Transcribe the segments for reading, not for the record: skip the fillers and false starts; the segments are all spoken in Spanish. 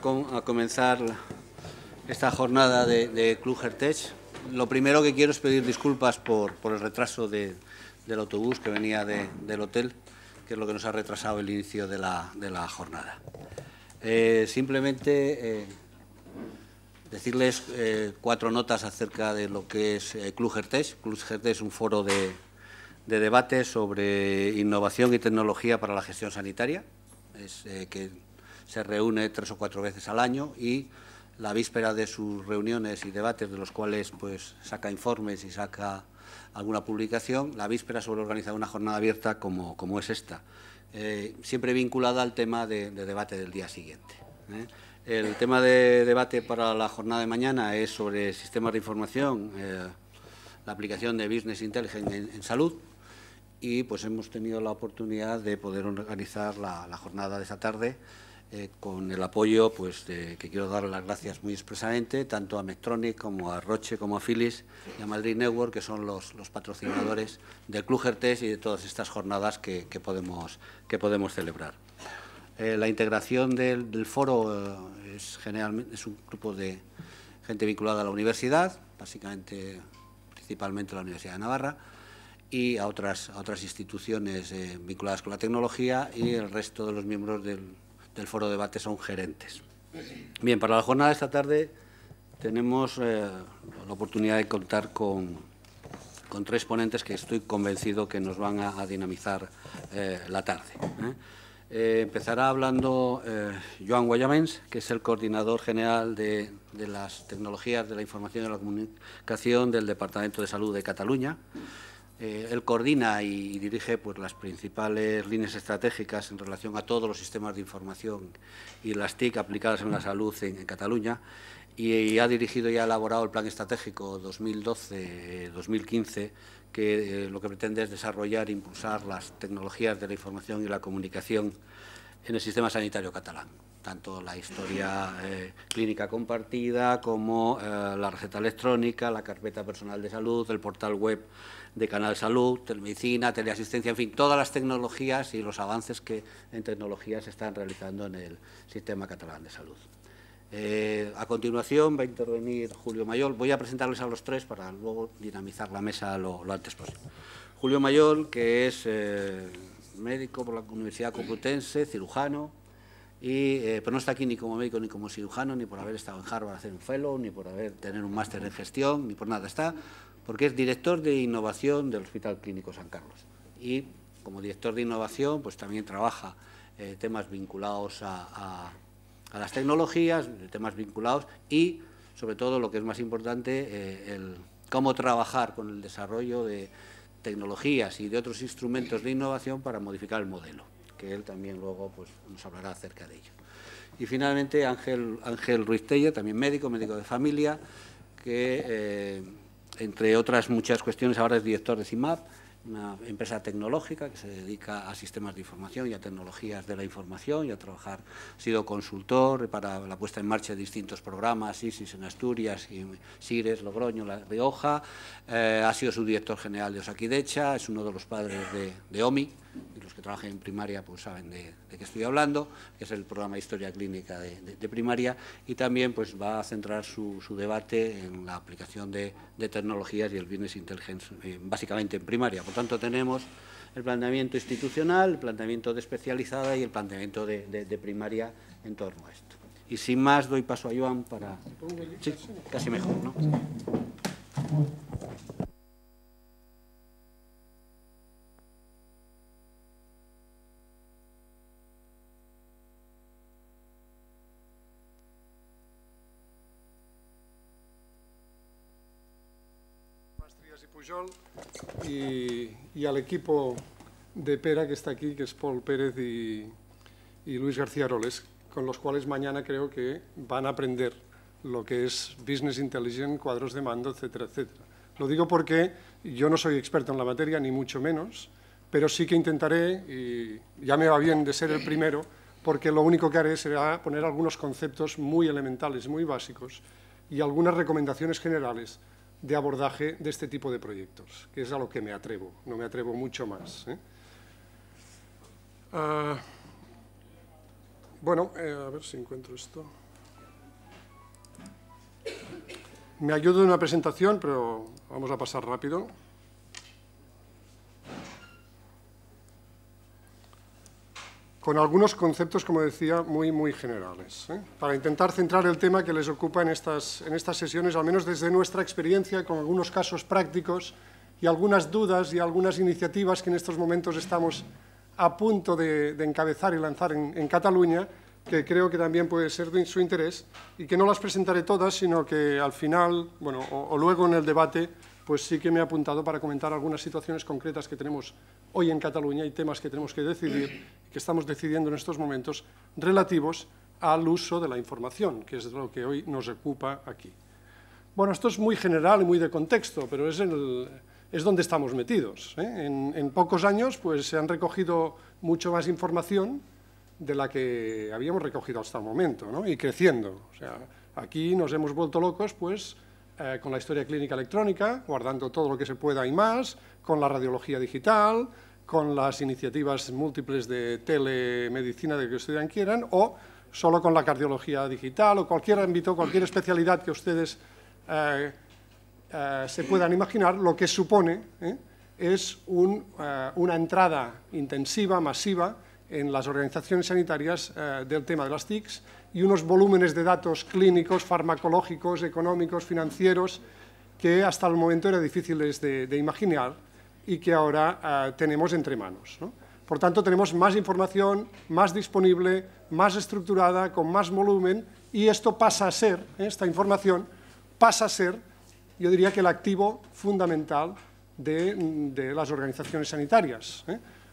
a comenzar esta jornada de Cluj-Hertech. Lo primero que quiero es pedir disculpas por el retraso del autobús que venía del hotel, que es lo que nos ha retrasado el inicio de la jornada. Simplemente decirles 4 notas acerca de lo que es Cluj-Hertech. Cluj-Hertech es un foro de debate sobre innovación y tecnología para la gestión sanitaria, que se reúne 3 o 4 veces al año, y la víspera de sus reuniones y debates, de los cuales pues saca informes y saca alguna publicación, la víspera suele organizar una jornada abierta como es esta, siempre vinculada al tema de debate del día siguiente. El tema de debate para la jornada de mañana es sobre sistemas de información, la aplicación de Business Intelligence en salud, y pues hemos tenido la oportunidad de poder organizar la jornada de esta tarde con el apoyo, pues, que quiero dar las gracias muy expresamente, tanto a Medtronic como a Roche, como a Philips y a Madrid Network, que son los patrocinadores del Cluj-Hertech y de todas estas jornadas que podemos celebrar. La integración del foro generalmente es un grupo de gente vinculada a la universidad, básicamente, principalmente a la Universidad de Navarra, y a otras instituciones vinculadas con la tecnología, y el resto de los miembros del foro de debate son gerentes. Bien, para la jornada de esta tarde tenemos la oportunidad de contar con 3 ponentes que estoy convencido que nos van a dinamizar la tarde. Empezará hablando Joan Guallamens, que es el coordinador general de las tecnologías de la información y la comunicación del Departamento de Salud de Cataluña. Él coordina y dirige pues, las principales líneas estratégicas en relación a todos los sistemas de información y las TIC aplicadas en la salud en Cataluña, y ha dirigido y ha elaborado el Plan Estratégico 2012-2015, que lo que pretende es desarrollar e impulsar las tecnologías de la información y la comunicación en el sistema sanitario catalán, tanto la historia clínica compartida como la receta electrónica, la carpeta personal de salud, el portal web de Canal Salud, telemedicina, teleasistencia, en fin, todas las tecnologías y los avances que en tecnología se están realizando en el sistema catalán de salud. A continuación va a intervenir Julio Mayol. Voy a presentarles a los 3 para luego dinamizar la mesa lo antes posible. Julio Mayol, que es médico por la Universidad Complutense, cirujano, pero no está aquí ni como médico ni como cirujano, ni por haber estado en Harvard a hacer un fellow, ni por tener un máster en gestión, ni por nada. Está porque es director de innovación del Hospital Clínico San Carlos. Y como director de innovación, pues también trabaja temas vinculados a las tecnologías, temas vinculados y, sobre todo, lo que es más importante, cómo trabajar con el desarrollo de tecnologías y de otros instrumentos de innovación para modificar el modelo, que él también luego pues, nos hablará acerca de ello. Y finalmente Ángel Ruiz Tella, también médico de familia, que entre otras muchas cuestiones ahora es director de CIMAP, una empresa tecnológica que se dedica a sistemas de información y a tecnologías de la información, y a trabajar, ha sido consultor para la puesta en marcha de distintos programas, ISIS en Asturias, y SIRES, Logroño, La Rioja, ha sido subdirector general de Osakidecha, es uno de los padres de OMI, y los que trabajan en primaria pues saben de qué estoy hablando, que es el programa de historia clínica de primaria, y también pues va a centrar su debate en la aplicación de tecnologías y el Business Intelligence, básicamente en primaria. Por tanto, tenemos el planteamiento institucional, el planteamiento de especializada y el planteamiento de primaria en torno a esto. Y sin más, doy paso a Joan para... Sí, casi mejor, ¿no? Pujol y al equipo de Pera que está aquí, que es Paul Pérez y Luis García Roles, con los cuales mañana creo que van a aprender lo que es Business Intelligence, cuadros de mando, etcétera, etcétera. Lo digo porque yo no soy experto en la materia, ni mucho menos, pero sí que intentaré, y ya me va bien de ser el primero, porque lo único que haré será poner algunos conceptos muy elementales, muy básicos, y algunas recomendaciones generales de abordaje de este tipo de proyectos, que es a lo que me atrevo, no me atrevo mucho más. Bueno, a ver si encuentro esto. Me ayudo en una presentación, pero vamos a pasar rápido. Con algunos conceptos, como decía, muy generales, para intentar centrar el tema que les ocupa en estas sesiones, al menos desde nuestra experiencia, con algunos casos prácticos y algunas dudas y algunas iniciativas que en estos momentos estamos a punto de encabezar y lanzar en Cataluña, que creo que también puede ser de su interés, y que no las presentaré todas, sino que al final, bueno, o luego en el debate, pues sí que me he apuntado para comentar algunas situaciones concretas que tenemos hoy en Cataluña y temas que tenemos que decidir, que estamos decidiendo en estos momentos, relativos al uso de la información, que es lo que hoy nos ocupa aquí. Bueno, esto es muy general y muy de contexto, pero es donde estamos metidos, En pocos años pues, se han recogido mucho más información de la que habíamos recogido hasta el momento, ¿no? Y creciendo. O sea, aquí nos hemos vuelto locos pues, con la historia clínica electrónica, guardando todo lo que se pueda y más, con la radiología digital, con las iniciativas múltiples de telemedicina de que ustedes quieran, o solo con la cardiología digital, o cualquier ámbito, cualquier especialidad que ustedes se puedan imaginar. Lo que supone es una entrada intensiva, masiva, en las organizaciones sanitarias del tema de las TICs y unos volúmenes de datos clínicos, farmacológicos, económicos, financieros, que hasta el momento eran difíciles de imaginar y que ahora tenemos entre manos, ¿no? Por tanto, tenemos más información, más disponible, más estructurada, con más volumen, y esto pasa a ser, esta información pasa a ser, yo diría que el activo fundamental de las organizaciones sanitarias,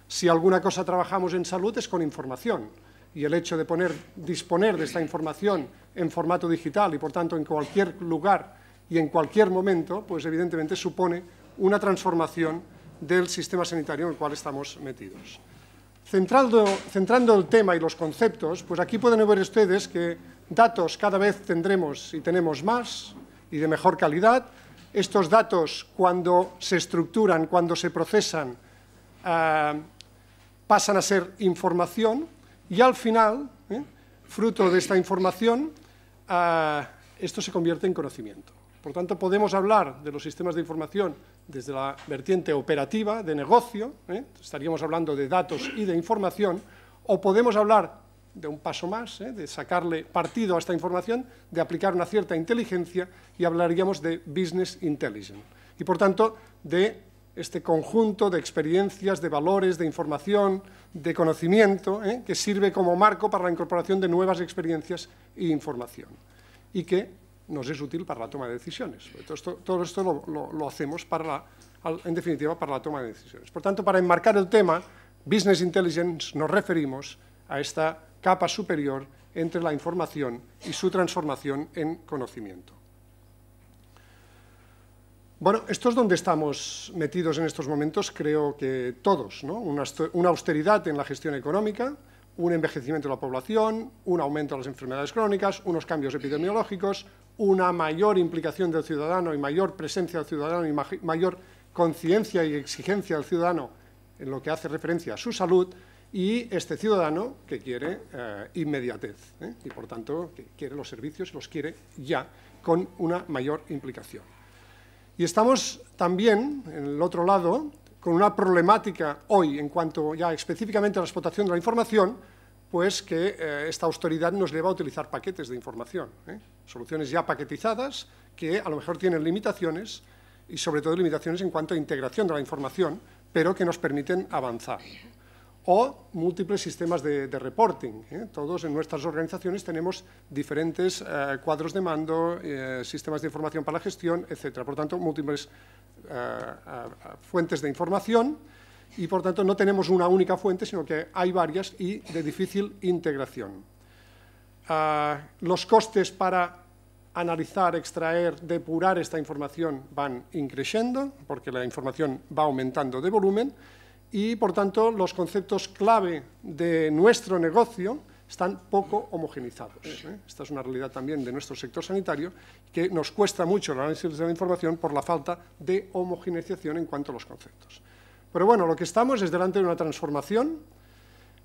Si alguna cosa trabajamos en salud es con información, y el hecho de disponer de esta información en formato digital y, por tanto, en cualquier lugar y en cualquier momento, pues evidentemente supone una transformación del sistema sanitario en el cual estamos metidos. Centrando el tema y los conceptos, pues aquí pueden ver ustedes que datos cada vez tendremos y tenemos más y de mejor calidad. Estos datos, cuando se estructuran, cuando se procesan, pasan a ser información y al final, fruto de esta información, esto se convierte en conocimiento. Por tanto, podemos hablar de los sistemas de información desde la vertiente operativa, de negocio, estaríamos hablando de datos y de información, o podemos hablar de un paso más, de sacarle partido a esta información, de aplicar una cierta inteligencia, y hablaríamos de business intelligence. Y, por tanto, de este conjunto de experiencias, de valores, de información, de conocimiento, que sirve como marco para la incorporación de nuevas experiencias e información, y que nos es útil para la toma de decisiones. Todo esto lo hacemos, en definitiva, para la toma de decisiones. Por tanto, para enmarcar el tema, Business Intelligence, nos referimos a esta capa superior entre la información y su transformación en conocimiento. Bueno, esto es donde estamos metidos en estos momentos, creo que todos, ¿no? Una austeridad en la gestión económica, un envejecimiento de la población, un aumento de las enfermedades crónicas, unos cambios epidemiológicos, una mayor implicación del ciudadano y mayor presencia del ciudadano y mayor conciencia y exigencia del ciudadano en lo que hace referencia a su salud, y este ciudadano que quiere inmediatez, y por tanto que quiere los servicios y los quiere ya, con una mayor implicación. Y estamos también, en el otro lado, con una problemática hoy en cuanto ya específicamente a la explotación de la información, pues que esta austeridad nos lleva a utilizar paquetes de información, soluciones ya paquetizadas que a lo mejor tienen limitaciones, y sobre todo limitaciones en cuanto a integración de la información, pero que nos permiten avanzar. O múltiples sistemas de reporting. Todos en nuestras organizaciones tenemos diferentes cuadros de mando, sistemas de información para la gestión, etc. Por tanto, múltiples fuentes de información, y por tanto no tenemos una única fuente, sino que hay varias y de difícil integración. Los costes para analizar, extraer, depurar esta información van increciendo, porque la información va aumentando de volumen, y, por tanto, los conceptos clave de nuestro negocio están poco homogenizados. Esta es una realidad también de nuestro sector sanitario, que nos cuesta mucho el análisis de la información por la falta de homogeneización en cuanto a los conceptos. Pero bueno, lo que estamos es delante de una transformación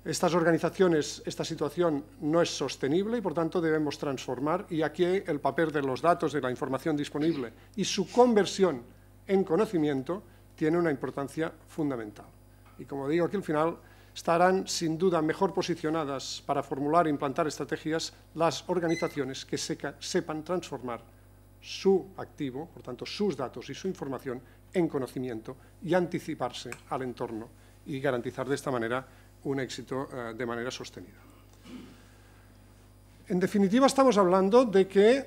estas organizaciones, esta situación no es sostenible y, por tanto, debemos transformar. Y aquí el papel de los datos, de la información disponible y su conversión en conocimiento tiene una importancia fundamental. Y, como digo, aquí al final estarán, sin duda, mejor posicionadas para formular e implantar estrategias las organizaciones que sepan transformar su activo, por tanto, sus datos y su información en conocimiento y anticiparse al entorno y garantizar de esta manera un éxito de manera sostenida. En definitiva, estamos hablando de que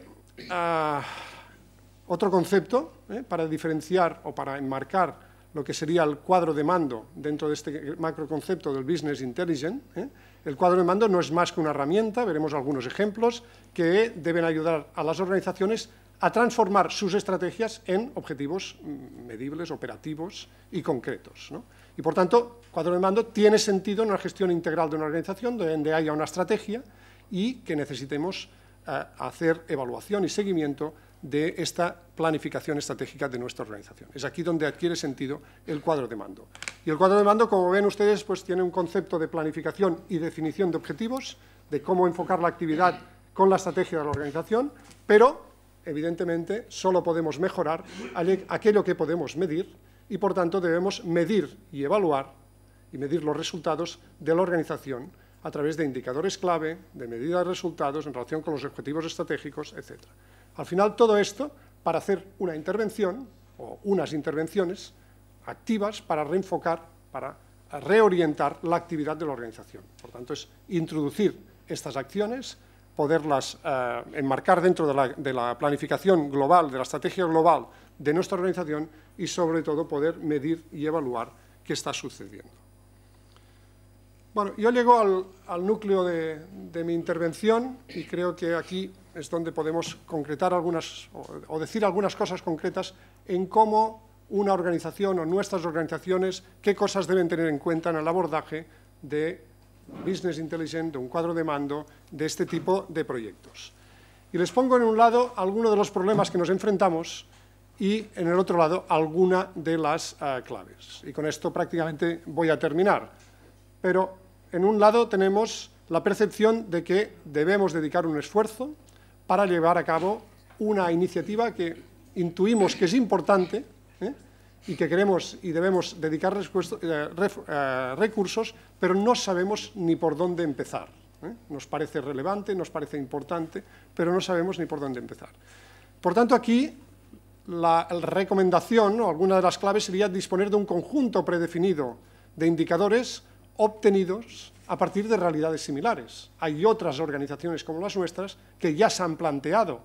otro concepto para diferenciar o para enmarcar lo que sería el cuadro de mando dentro de este macroconcepto del Business Intelligence. El cuadro de mando no es más que una herramienta, veremos algunos ejemplos, que deben ayudar a las organizaciones a transformar sus estrategias en objetivos medibles, operativos y concretos, ¿no? Y, por tanto, el cuadro de mando tiene sentido en una gestión integral de una organización donde haya una estrategia y que necesitemos hacer evaluación y seguimiento de esta planificación estratégica de nuestra organización. Es aquí donde adquiere sentido el cuadro de mando. Y el cuadro de mando, como ven ustedes, pues tiene un concepto de planificación y definición de objetivos, de cómo enfocar la actividad con la estrategia de la organización, pero, evidentemente, solo podemos mejorar aquello que podemos medir y, por tanto, debemos medir y evaluar y medir los resultados de la organización a través de indicadores clave, de medida de resultados en relación con los objetivos estratégicos, etc. Al final, todo esto para hacer una intervención o unas intervenciones activas para reenfocar, para reorientar la actividad de la organización. Por tanto, es introducir estas acciones, poderlas enmarcar dentro de la planificación global, de la estrategia global de nuestra organización y, sobre todo, poder medir y evaluar qué está sucediendo. Bueno, yo llego al núcleo de mi intervención y creo que aquí es donde podemos concretar algunas o decir algunas cosas concretas en cómo una organización o nuestras organizaciones, qué cosas deben tener en cuenta en el abordaje de Business Intelligence, de un cuadro de mando, de este tipo de proyectos. Y les pongo en un lado algunos de los problemas que nos enfrentamos y en el otro lado alguna de las claves. Y con esto prácticamente voy a terminar. Pero en un lado tenemos la percepción de que debemos dedicar un esfuerzo para llevar a cabo una iniciativa que intuimos que es importante y que queremos y debemos dedicar recursos, pero no sabemos ni por dónde empezar. Nos parece relevante, nos parece importante, pero no sabemos ni por dónde empezar. Por tanto, aquí la recomendación o alguna de las claves sería disponer de un conjunto predefinido de indicadores obtenidos a partir de realidades similares. Hay otras organizaciones como las nuestras que ya se han planteado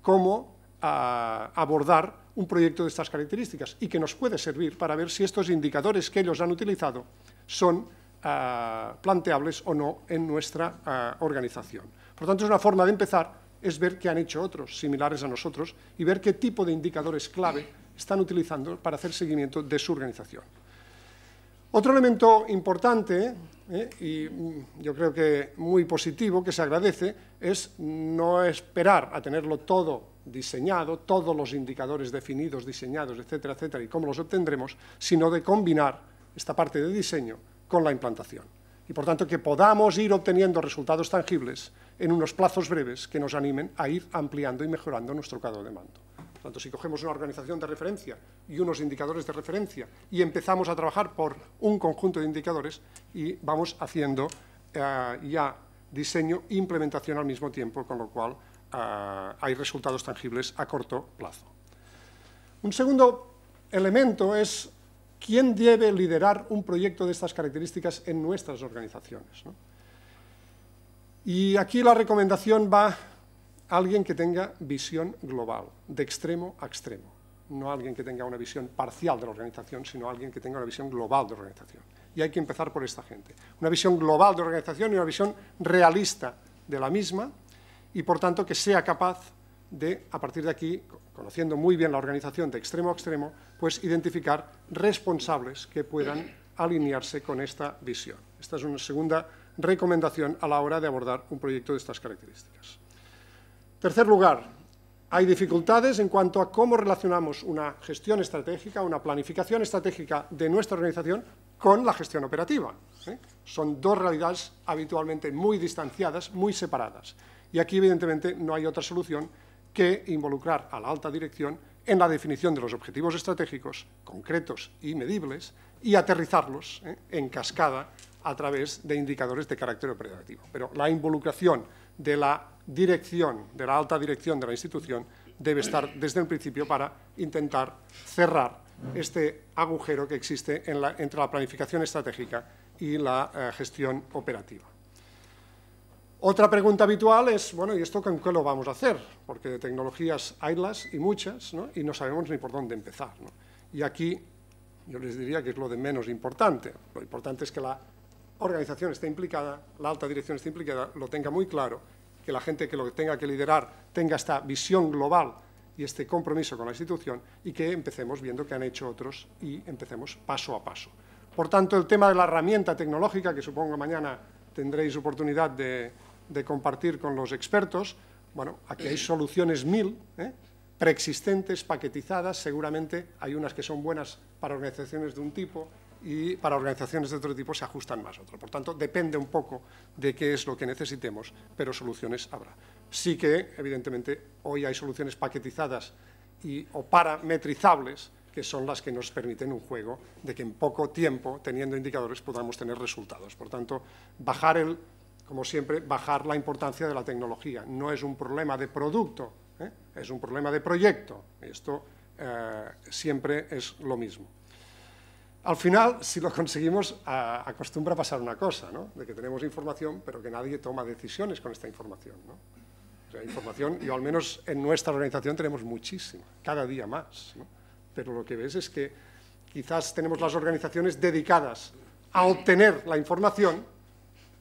cómo abordar un proyecto de estas características y que nos puede servir para ver si estos indicadores que ellos han utilizado son planteables o no en nuestra organización. Por tanto, es una forma de empezar, es ver qué han hecho otros similares a nosotros y ver qué tipo de indicadores clave están utilizando para hacer seguimiento de su organización. Otro elemento importante, y yo creo que muy positivo, que se agradece, es no esperar a tenerlo todo diseñado, todos los indicadores definidos, diseñados, etcétera, etcétera, y cómo los obtendremos, sino de combinar esta parte de diseño con la implantación. Y, por tanto, que podamos ir obteniendo resultados tangibles en unos plazos breves que nos animen a ir ampliando y mejorando nuestro cuadro de mando. Por tanto, si cogemos una organización de referencia y unos indicadores de referencia y empezamos a trabajar por un conjunto de indicadores y vamos haciendo ya diseño e implementación al mismo tiempo, con lo cual hay resultados tangibles a corto plazo. Un segundo elemento es quién debe liderar un proyecto de estas características en nuestras organizaciones, ¿no? Y aquí la recomendación va a alguien que tenga visión global, de extremo a extremo. No alguien que tenga una visión parcial de la organización, sino alguien que tenga una visión global de la organización. Y hay que empezar por esta gente. Una visión global de la organización y una visión realista de la misma, y por tanto que sea capaz de, a partir de aquí, conociendo muy bien la organización de extremo a extremo, pues identificar responsables que puedan alinearse con esta visión. Esta es una segunda recomendación a la hora de abordar un proyecto de estas características. Tercer lugar, hay dificultades en cuanto a cómo relacionamos una gestión estratégica, una planificación estratégica de nuestra organización con la gestión operativa. Son dos realidades habitualmente muy distanciadas, muy separadas. Y aquí, evidentemente, no hay otra solución que involucrar a la alta dirección en la definición de los objetivos estratégicos concretos y medibles y aterrizarlos en cascada a través de indicadores de carácter operativo. Pero la involucración de la dirección, de la alta dirección de la institución, debe estar desde el principio para intentar cerrar este agujero que existe entre la planificación estratégica y la gestión operativa. Otra pregunta habitual es, bueno, ¿y esto con qué lo vamos a hacer? Porque de tecnologías haylas y muchas, ¿no? Y no sabemos ni por dónde empezar, ¿no? Y aquí yo les diría que es lo de menos importante. Lo importante es que la organización esté implicada, la alta dirección esté implicada, lo tenga muy claro, que la gente que lo tenga que liderar tenga esta visión global y este compromiso con la institución y que empecemos viendo qué han hecho otros y empecemos paso a paso. Por tanto, el tema de la herramienta tecnológica, que supongo mañana tendréis oportunidad de compartir con los expertos, bueno, aquí hay soluciones 1000, preexistentes, paquetizadas, seguramente hay unas que son buenas para organizaciones de un tipo y para organizaciones de otro tipo se ajustan más a otro. Por tanto, depende un poco de qué es lo que necesitemos, pero soluciones habrá. Sí que, evidentemente, hoy hay soluciones paquetizadas o parametrizables, que son las que nos permiten un juego de que en poco tiempo, teniendo indicadores, podamos tener resultados. Por tanto, como siempre, bajar la importancia de la tecnología. No es un problema de producto, es un problema de proyecto. Esto siempre es lo mismo. Al final, si lo conseguimos, acostumbra a pasar una cosa, ¿no? De que tenemos información, pero que nadie toma decisiones con esta información, ¿no? O sea, información, y al menos en nuestra organización tenemos muchísima, cada día más, ¿no? Pero lo que ves es que quizás tenemos las organizaciones dedicadas a obtener la información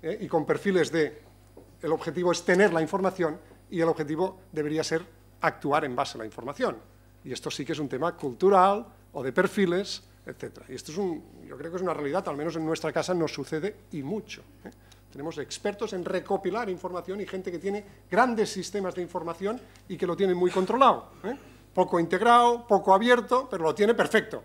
y con perfiles el objetivo es tener la información y el objetivo debería ser actuar en base a la información. Y esto sí que es un tema cultural o de perfiles, etc. Y esto yo creo que es una realidad, al menos en nuestra casa nos sucede y mucho. Tenemos expertos en recopilar información y gente que tiene grandes sistemas de información y que lo tienen muy controlado. Poco integrado, poco abierto, pero lo tiene perfecto.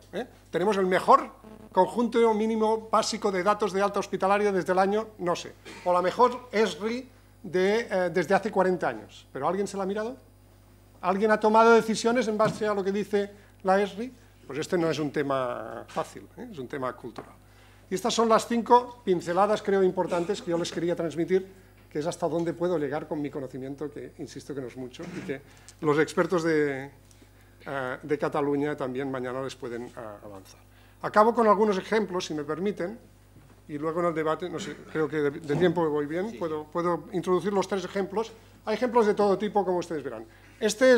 Tenemos el mejor conjunto mínimo básico de datos de alta hospitalaria desde el año, no sé, o la mejor ESRI desde hace 40 años. ¿Pero alguien se la ha mirado? ¿Alguien ha tomado decisiones en base a lo que dice la ESRI? Pues este no es un tema fácil, es un tema cultural. Y estas son las 5 pinceladas, creo, importantes que yo les quería transmitir, que es hasta dónde puedo llegar con mi conocimiento, que insisto que no es mucho, y que los expertos de Cataluña también mañana les pueden avanzar. Acabo con algunos ejemplos, si me permiten, y luego en el debate, no sé, creo que de tiempo voy bien, puedo introducir los 3 ejemplos. Hay ejemplos de todo tipo, como ustedes verán. Este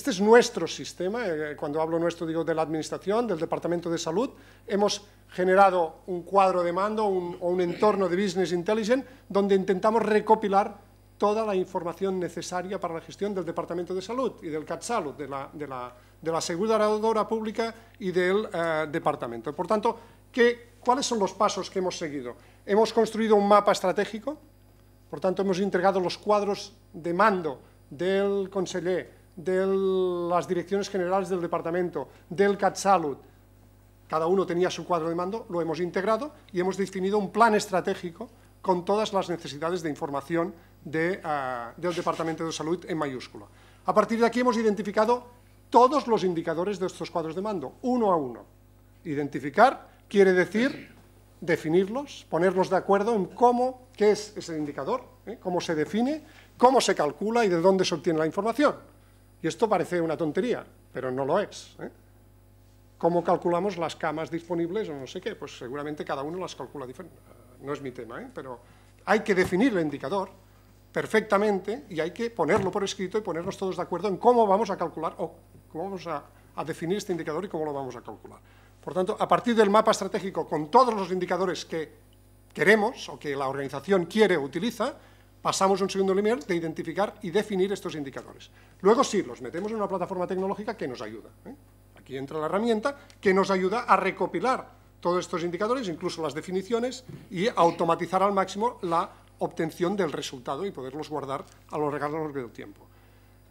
es nuestro sistema, cuando hablo nuestro digo de la Administración, del Departamento de Salud. Hemos generado un cuadro de mando o un entorno de Business Intelligence donde intentamos recopilar toda la información necesaria para la gestión del Departamento de Salud y del CatSalut, de la aseguradora pública y del departamento. Por tanto, ¿cuáles son los pasos que hemos seguido? Hemos construido un mapa estratégico, por tanto, hemos integrado los cuadros de mando del conseller, de las direcciones generales del departamento, del CatSalut. Cada uno tenía su cuadro de mando, lo hemos integrado y hemos definido un plan estratégico con todas las necesidades de información del Departamento de Salud en mayúscula. A partir de aquí hemos identificado todos los indicadores de estos cuadros de mando, uno a uno. Identificar quiere decir definirlos, ponernos de acuerdo en qué es ese indicador, cómo se define, cómo se calcula y de dónde se obtiene la información. Y esto parece una tontería, pero no lo es. ¿Cómo calculamos las camas disponibles o no sé qué? Pues seguramente cada uno las calcula diferente. No es mi tema, pero hay que definir el indicador perfectamente y hay que ponerlo por escrito y ponernos todos de acuerdo en cómo vamos a calcular o cómo vamos a definir este indicador y cómo lo vamos a calcular. Por tanto, a partir del mapa estratégico con todos los indicadores que queremos o que la organización quiere o utiliza, pasamos a un segundo nivel de identificar y definir estos indicadores. Luego sí, los metemos en una plataforma tecnológica que nos ayuda. Aquí entra la herramienta que nos ayuda a recopilar todos estos indicadores, incluso las definiciones, y automatizar al máximo la obtención del resultado y poderlos guardar a lo largo del tiempo.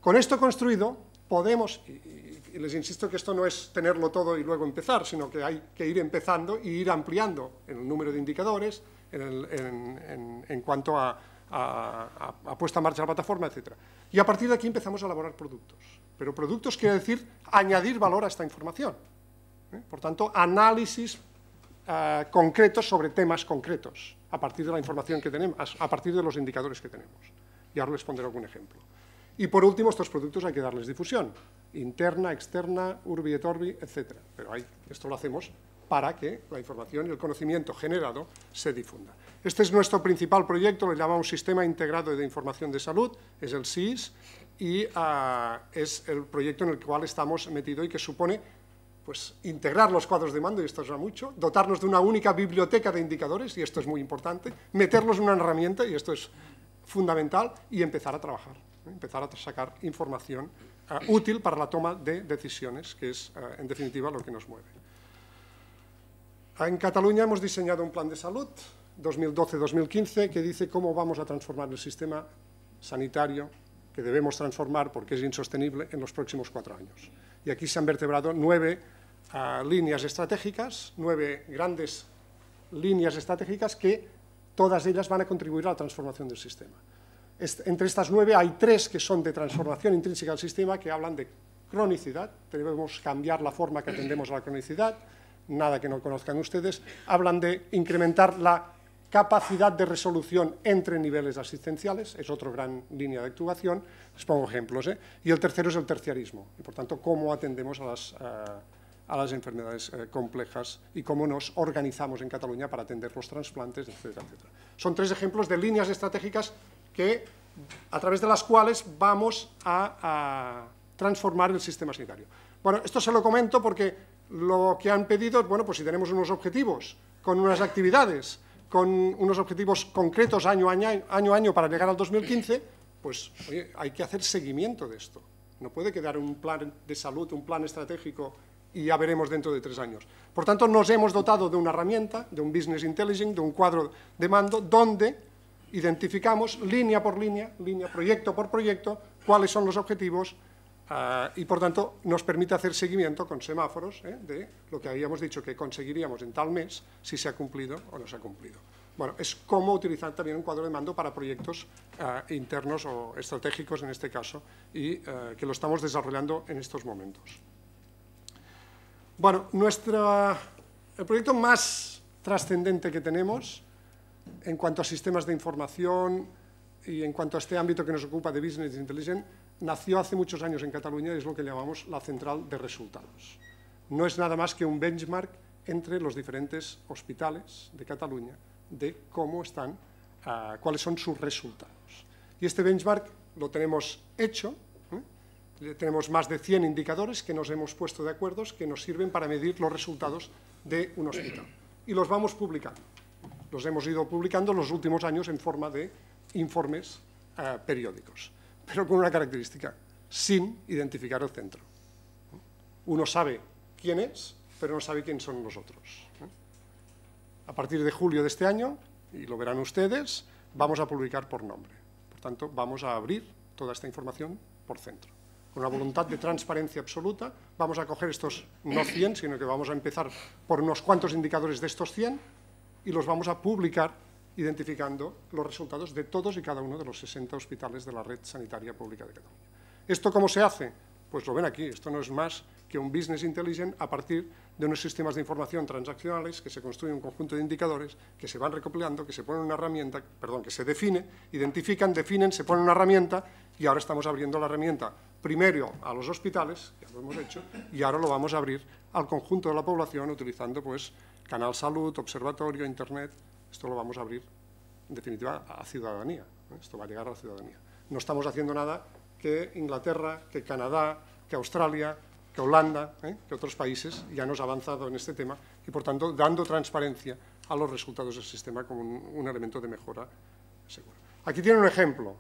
Con esto construido podemos, y les insisto que esto no es tenerlo todo y luego empezar, sino que hay que ir empezando y ir ampliando el número de indicadores en cuanto a puesta en marcha de la plataforma, etc. Y a partir de aquí empezamos a elaborar productos. Pero productos quiere decir añadir valor a esta información. Por tanto, análisis concretos sobre temas concretos, a partir de la información que tenemos, a partir de los indicadores que tenemos. Y ahora les pondré algún ejemplo. Y por último, estos productos hay que darles difusión, interna, externa, urbi et orbi, etc. Pero esto lo hacemos para que la información y el conocimiento generado se difunda. Este es nuestro principal proyecto, lo llamamos Sistema Integrado de Información de Salud, es el SIS, y es el proyecto en el cual estamos metidos y que supone pues, integrar los cuadros de mando, y esto es mucho, dotarnos de una única biblioteca de indicadores, y esto es muy importante, meterlos en una herramienta, y esto es fundamental, y empezar a trabajar. Empezar a sacar información útil para la toma de decisiones, que es, en definitiva, lo que nos mueve. En Cataluña hemos diseñado un plan de salud, 2012-2015, que dice cómo vamos a transformar el sistema sanitario, que debemos transformar porque es insostenible en los próximos 4 años. Y aquí se han vertebrado 9 líneas estratégicas, 9 grandes líneas estratégicas que todas ellas van a contribuir a la transformación del sistema. Entre estas 9 hay 3 que son de transformación intrínseca del sistema, que hablan de cronicidad, debemos cambiar la forma que atendemos a la cronicidad, nada que no conozcan ustedes, hablan de incrementar la capacidad de resolución entre niveles asistenciales, es otra gran línea de actuación, les pongo ejemplos, y el tercero es el terciarismo, y por tanto cómo atendemos a las enfermedades complejas y cómo nos organizamos en Cataluña para atender los trasplantes, etcétera, etcétera. Son 3 ejemplos de líneas estratégicas a través de las cuales vamos a transformar el sistema sanitario. Bueno, esto se lo comento porque lo que han pedido es, bueno, pues si tenemos unos objetivos, con unas actividades, con unos objetivos concretos año a año para llegar al 2015, pues oye, hay que hacer seguimiento de esto. No puede quedar un plan de salud, un plan estratégico, y ya veremos dentro de 3 años. Por tanto, nos hemos dotado de una herramienta, de un Business Intelligence, de un cuadro de mando, donde identificamos línea por línea, proyecto por proyecto, cuáles son los objetivos y, por tanto, nos permite hacer seguimiento con semáforos de lo que habíamos dicho que conseguiríamos en tal mes, si se ha cumplido o no se ha cumplido. Bueno, es cómo utilizar también un cuadro de mando para proyectos internos o estratégicos, en este caso, y que lo estamos desarrollando en estos momentos. Bueno, el proyecto más trascendente que tenemos en cuanto a sistemas de información y en cuanto a este ámbito que nos ocupa de Business Intelligence, nació hace muchos años en Cataluña y es lo que llamamos la central de resultados. No es nada más que un benchmark entre los diferentes hospitales de Cataluña de cómo están, cuáles son sus resultados. Y este benchmark lo tenemos hecho, tenemos más de 100 indicadores que nos hemos puesto de acuerdo, que nos sirven para medir los resultados de un hospital. Y los vamos publicando. Los hemos ido publicando los últimos años en forma de informes periódicos, pero con una característica, sin identificar el centro. Uno sabe quién es, pero no sabe quién son los otros. A partir de julio de este año, y lo verán ustedes, vamos a publicar por nombre. Por tanto, vamos a abrir toda esta información por centro. Con una voluntad de transparencia absoluta, vamos a coger estos no 100, sino que vamos a empezar por unos cuantos indicadores de estos 100 y los vamos a publicar identificando los resultados de todos y cada uno de los 60 hospitales de la red sanitaria pública de Cataluña. ¿Esto cómo se hace? Pues lo ven aquí, esto no es más que un Business Intelligence a partir de unos sistemas de información transaccionales que se construyen un conjunto de indicadores que se van recopilando, que se ponen una herramienta, que se define, identifican, definen, se pone una herramienta y ahora estamos abriendo la herramienta primero a los hospitales, ya lo hemos hecho, y ahora lo vamos a abrir al conjunto de la población utilizando pues Canal Salud, Observatorio, Internet. Esto lo vamos a abrir, en definitiva, a ciudadanía. Esto va a llegar a la ciudadanía. No estamos haciendo nada que Inglaterra, que Canadá, que Australia, que Holanda, que otros países ya nos han avanzado en este tema y, por tanto, dando transparencia a los resultados del sistema como un elemento de mejora seguro. Aquí tienen un ejemplo.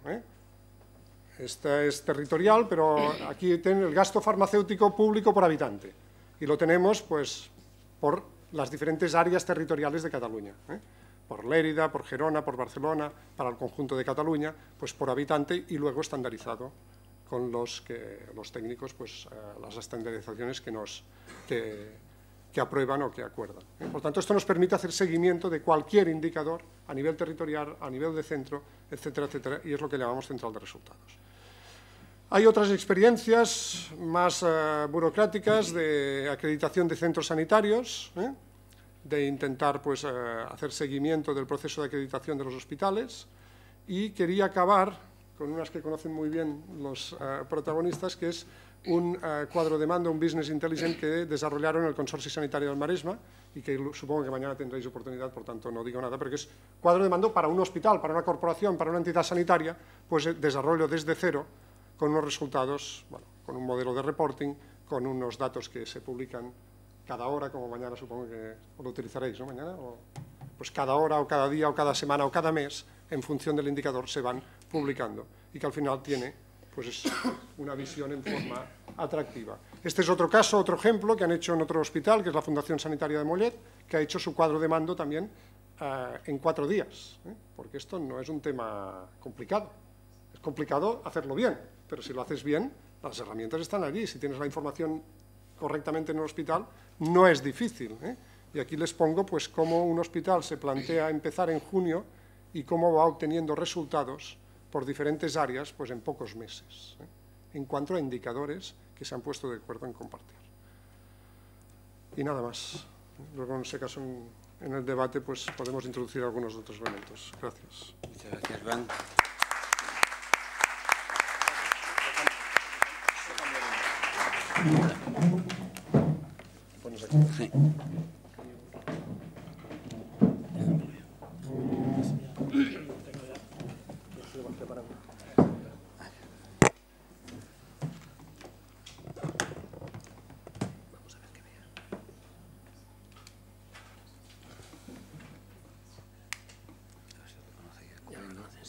Este es territorial, pero aquí tienen el gasto farmacéutico público por habitante. Y lo tenemos, pues, por las diferentes áreas territoriales de Cataluña. Por Lérida, por Gerona, por Barcelona, para el conjunto de Cataluña, pues por habitante y luego estandarizado con los técnicos pues, las estandarizaciones que aprueban o que acuerdan. Por tanto, esto nos permite hacer seguimiento de cualquier indicador a nivel territorial, a nivel de centro, etcétera, etcétera, y es lo que llamamos central de resultados. Hay otras experiencias más burocráticas de acreditación de centros sanitarios, de intentar pues, hacer seguimiento del proceso de acreditación de los hospitales, y quería acabar con unas que conocen muy bien los protagonistas, que es un cuadro de mando, un business intelligence que desarrollaron el Consorcio Sanitario del Maresma y que supongo que mañana tendréis oportunidad, por tanto no digo nada, pero que es cuadro de mando para un hospital, para una corporación, para una entidad sanitaria, pues desarrollo desde cero con unos resultados, bueno, con un modelo de reporting, con unos datos que se publican cada hora, como mañana supongo que lo utilizaréis, ¿no? Mañana, pues cada hora o cada día o cada semana o cada mes, en función del indicador, se van publicando y que al final tiene pues una visión en forma atractiva. Este es otro caso, otro ejemplo que han hecho en otro hospital, que es la Fundación Sanitaria de Mollet, que ha hecho su cuadro de mando también en 4 días, porque esto no es un tema complicado. Es complicado hacerlo bien, pero si lo haces bien, las herramientas están allí. Si tienes la información correctamente en el hospital, no es difícil. Y aquí les pongo pues cómo un hospital se plantea empezar en junio y cómo va obteniendo resultados por diferentes áreas pues en pocos meses, en cuanto a indicadores que se han puesto de acuerdo en compartir. Y nada más. Luego, en ese caso, en el debate pues podemos introducir algunos otros elementos. Gracias. Muchas gracias, Iván. Sí.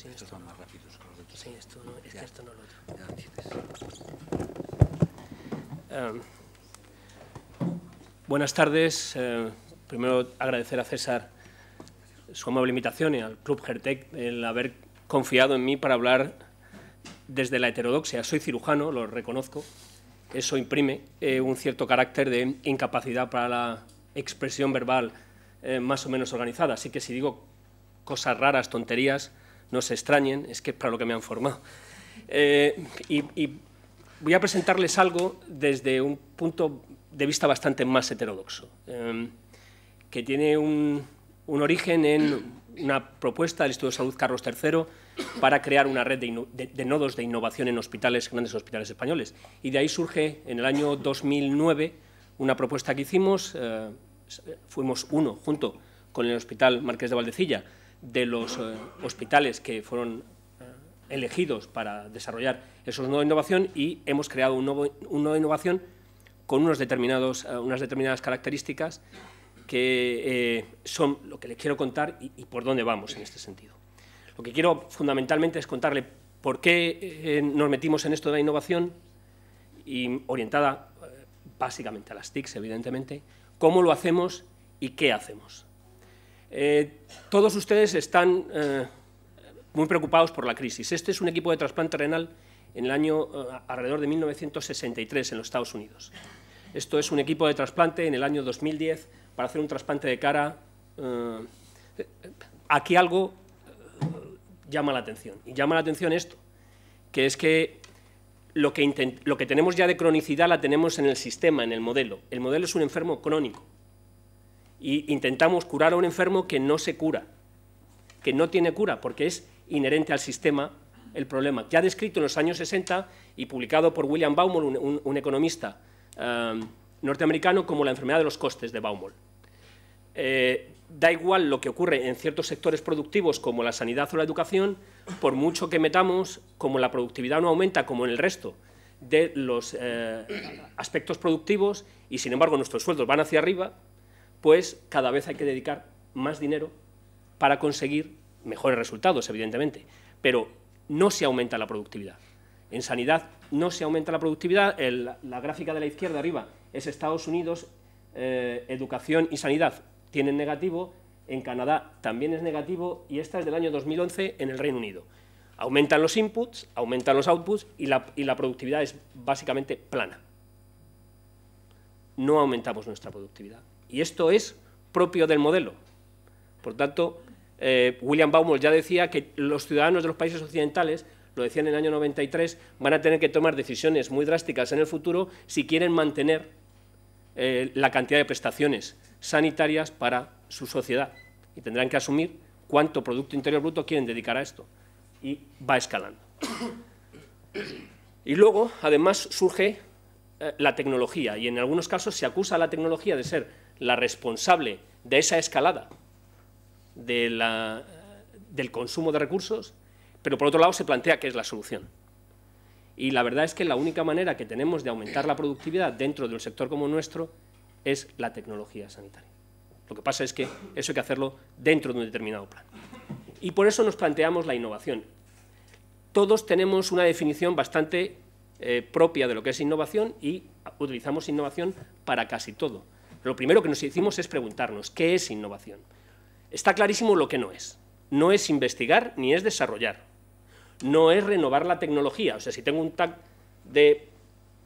Estos son más rápidos que los otros. Sí, esto no, es que esto no lo otro. Ya entiendes. Buenas tardes. Primero agradecer a César su amable invitación y al Club Gertec el haber confiado en mí para hablar desde la heterodoxia. Soy cirujano, lo reconozco. Eso imprime un cierto carácter de incapacidad para la expresión verbal más o menos organizada. Así que si digo cosas raras, tonterías, no se extrañen, es que es para lo que me han formado. Y voy a presentarles algo desde un punto de vista bastante más heterodoxo, que tiene un origen en una propuesta del Instituto de Salud Carlos III para crear una red de nodos de innovación en hospitales, grandes hospitales españoles. Y de ahí surge, en el año 2009, una propuesta que hicimos, fuimos uno, junto con el Hospital Marqués de Valdecilla, de los hospitales que fueron elegidos para desarrollar esos nodos de innovación, y hemos creado un nodo de innovación con unas determinadas características que son lo que les quiero contar y por dónde vamos en este sentido. Lo que quiero fundamentalmente es contarle por qué nos metimos en esto de la innovación, y orientada básicamente a las TICs, evidentemente, cómo lo hacemos y qué hacemos. Todos ustedes están muy preocupados por la crisis. Este es un equipo de trasplante renal en el año alrededor de 1963 en los Estados Unidos. Esto es un equipo de trasplante en el año 2010 para hacer un trasplante de cara. Aquí algo llama la atención, y llama la atención esto, que es que lo que tenemos ya de cronicidad la tenemos en el sistema, en el modelo. El modelo es un enfermo crónico. Y intentamos curar a un enfermo que no se cura, que no tiene cura, porque es inherente al sistema el problema. Ya descrito en los años 60 y publicado por William Baumol, un economista norteamericano, como la enfermedad de los costes de Baumol. Da igual lo que ocurre en ciertos sectores productivos como la sanidad o la educación, por mucho que metamos, como la productividad no aumenta como en el resto de los aspectos productivos, y sin embargo nuestros sueldos van hacia arriba, pues cada vez hay que dedicar más dinero para conseguir mejores resultados, evidentemente, pero no se aumenta la productividad. En sanidad no se aumenta la productividad. La gráfica de la izquierda arriba es Estados Unidos, educación y sanidad tienen negativo, en Canadá también es negativo, y esta es del año 2011 en el Reino Unido. Aumentan los inputs, aumentan los outputs y la productividad es básicamente plana. No aumentamos nuestra productividad. Y esto es propio del modelo. Por tanto, William Baumol ya decía que los ciudadanos de los países occidentales, lo decía en el año 93, van a tener que tomar decisiones muy drásticas en el futuro si quieren mantener la cantidad de prestaciones sanitarias para su sociedad. Y tendrán que asumir cuánto Producto Interior Bruto quieren dedicar a esto. Y va escalando. Y luego, además, surge la tecnología, y en algunos casos se acusa a la tecnología de ser la responsable de esa escalada del consumo de recursos, pero por otro lado se plantea qué es la solución. Y la verdad es que la única manera que tenemos de aumentar la productividad dentro de un sector como el nuestro es la tecnología sanitaria. Lo que pasa es que eso hay que hacerlo dentro de un determinado plan. Y por eso nos planteamos la innovación. Todos tenemos una definición bastante propia de lo que es innovación y utilizamos innovación para casi todo. Pero lo primero que nos hicimos es preguntarnos, ¿qué es innovación? Está clarísimo lo que no es. No es investigar ni es desarrollar. No es renovar la tecnología. O sea, si tengo un TAC de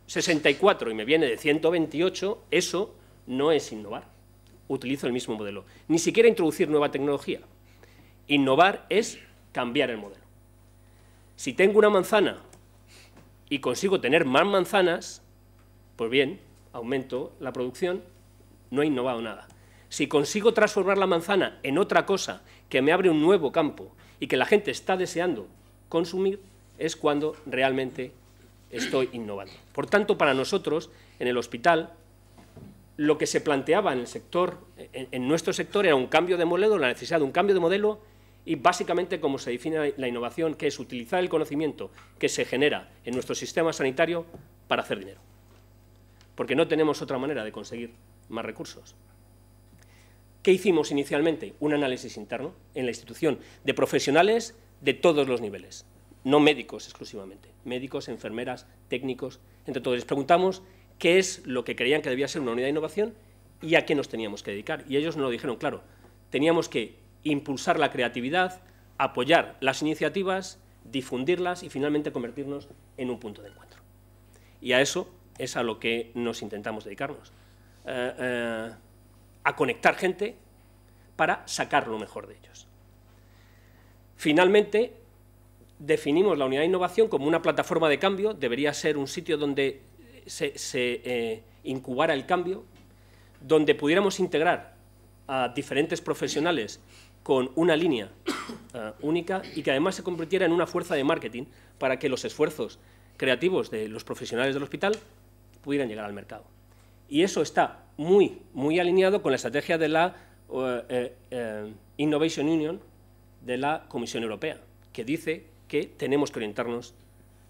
64 y me viene de 128, eso no es innovar. Utilizo el mismo modelo. Ni siquiera introducir nueva tecnología. Innovar es cambiar el modelo. Si tengo una manzana y consigo tener más manzanas, pues bien, aumento la producción, no he innovado nada. Si consigo transformar la manzana en otra cosa que me abre un nuevo campo y que la gente está deseando consumir, es cuando realmente estoy innovando. Por tanto, para nosotros, en el hospital, lo que se planteaba en el sector, en nuestro sector, era un cambio de modelo, la necesidad de un cambio de modelo y básicamente como se define la innovación, que es utilizar el conocimiento que se genera en nuestro sistema sanitario para hacer dinero. Porque no tenemos otra manera de conseguir más recursos. ¿Qué hicimos inicialmente? Un análisis interno en la institución de profesionales de todos los niveles, no médicos exclusivamente, médicos, enfermeras, técnicos, entre todos. Les preguntamos qué es lo que creían que debía ser una unidad de innovación y a qué nos teníamos que dedicar. Y ellos nos lo dijeron claro, teníamos que impulsar la creatividad, apoyar las iniciativas, difundirlas y finalmente convertirnos en un punto de encuentro. Y a eso es a lo que nos intentamos dedicarnos, a conectar gente para sacar lo mejor de ellos. Finalmente, definimos la unidad de innovación como una plataforma de cambio, debería ser un sitio donde se incubara el cambio, donde pudiéramos integrar a diferentes profesionales con una línea única y que además se convirtiera en una fuerza de marketing para que los esfuerzos creativos de los profesionales del hospital pudieran llegar al mercado. Y eso está muy alineado con la estrategia de la Innovation Union de la Comisión Europea, que dice que tenemos que orientarnos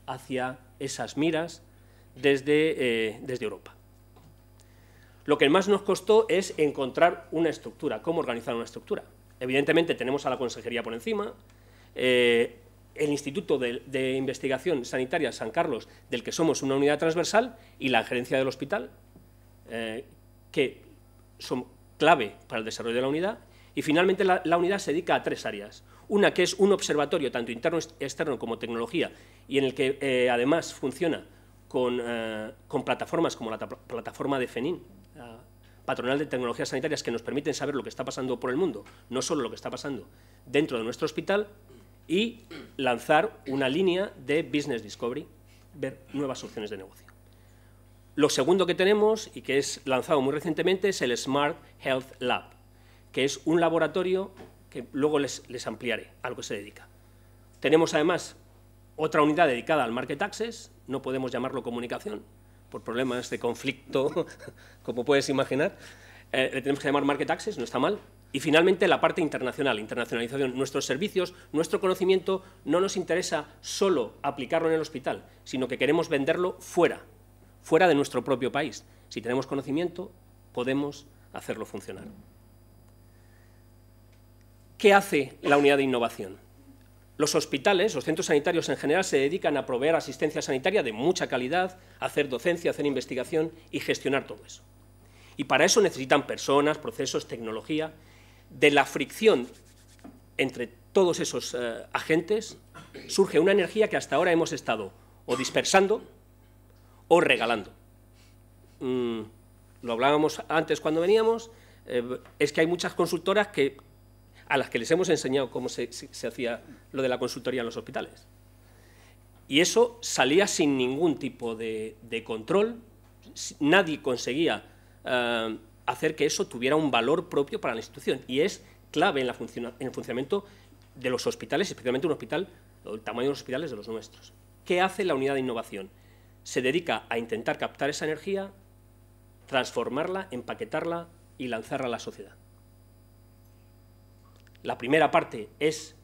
hacia esas miras desde Europa. Lo que más nos costó es encontrar una estructura, cómo organizar una estructura. Evidentemente tenemos a la Consejería por encima, el Instituto de Investigación Sanitaria San Carlos, del que somos una unidad transversal, y la gerencia del hospital, que son clave para el desarrollo de la unidad, y finalmente la unidad se dedica a tres áreas. Una que es un observatorio, tanto interno, externo como tecnología, y en el que además funciona con plataformas como la plataforma de FENIN, Patronal de Tecnologías Sanitarias, que nos permiten saber lo que está pasando por el mundo, no solo lo que está pasando dentro de nuestro hospital, y lanzar una línea de Business Discovery, ver nuevas opciones de negocio. Lo segundo que tenemos, y que es lanzado muy recientemente, es el Smart Health Lab, que es un laboratorio que luego les ampliaré a lo que se dedica. Tenemos además otra unidad dedicada al Market Access, no podemos llamarlo comunicación, por problemas de conflicto, como puedes imaginar. Le tenemos que llamar Market Access, no está mal. Y finalmente la parte internacional, internacionalización. Nuestros servicios, nuestro conocimiento, no nos interesa solo aplicarlo en el hospital, sino que queremos venderlo fuera de nuestro propio país. Si tenemos conocimiento, podemos hacerlo funcionar. ¿Qué hace la unidad de innovación? Los hospitales, los centros sanitarios en general, se dedican a proveer asistencia sanitaria de mucha calidad, a hacer docencia, a hacer investigación y gestionar todo eso. Y para eso necesitan personas, procesos, tecnología. De la fricción entre todos esos agentes surge una energía que hasta ahora hemos estado o dispersando o regalando. Lo hablábamos antes cuando veníamos, es que hay muchas consultoras a las que les hemos enseñado cómo se hacía lo de la consultoría en los hospitales. Y eso salía sin ningún tipo de control, nadie conseguía hacer que eso tuviera un valor propio para la institución, y es clave en el funcionamiento de los hospitales, especialmente un hospital, o el tamaño de los hospitales de los nuestros. ¿Qué hace la unidad de innovación? Se dedica a intentar captar esa energía, transformarla, empaquetarla y lanzarla a la sociedad. La primera parte es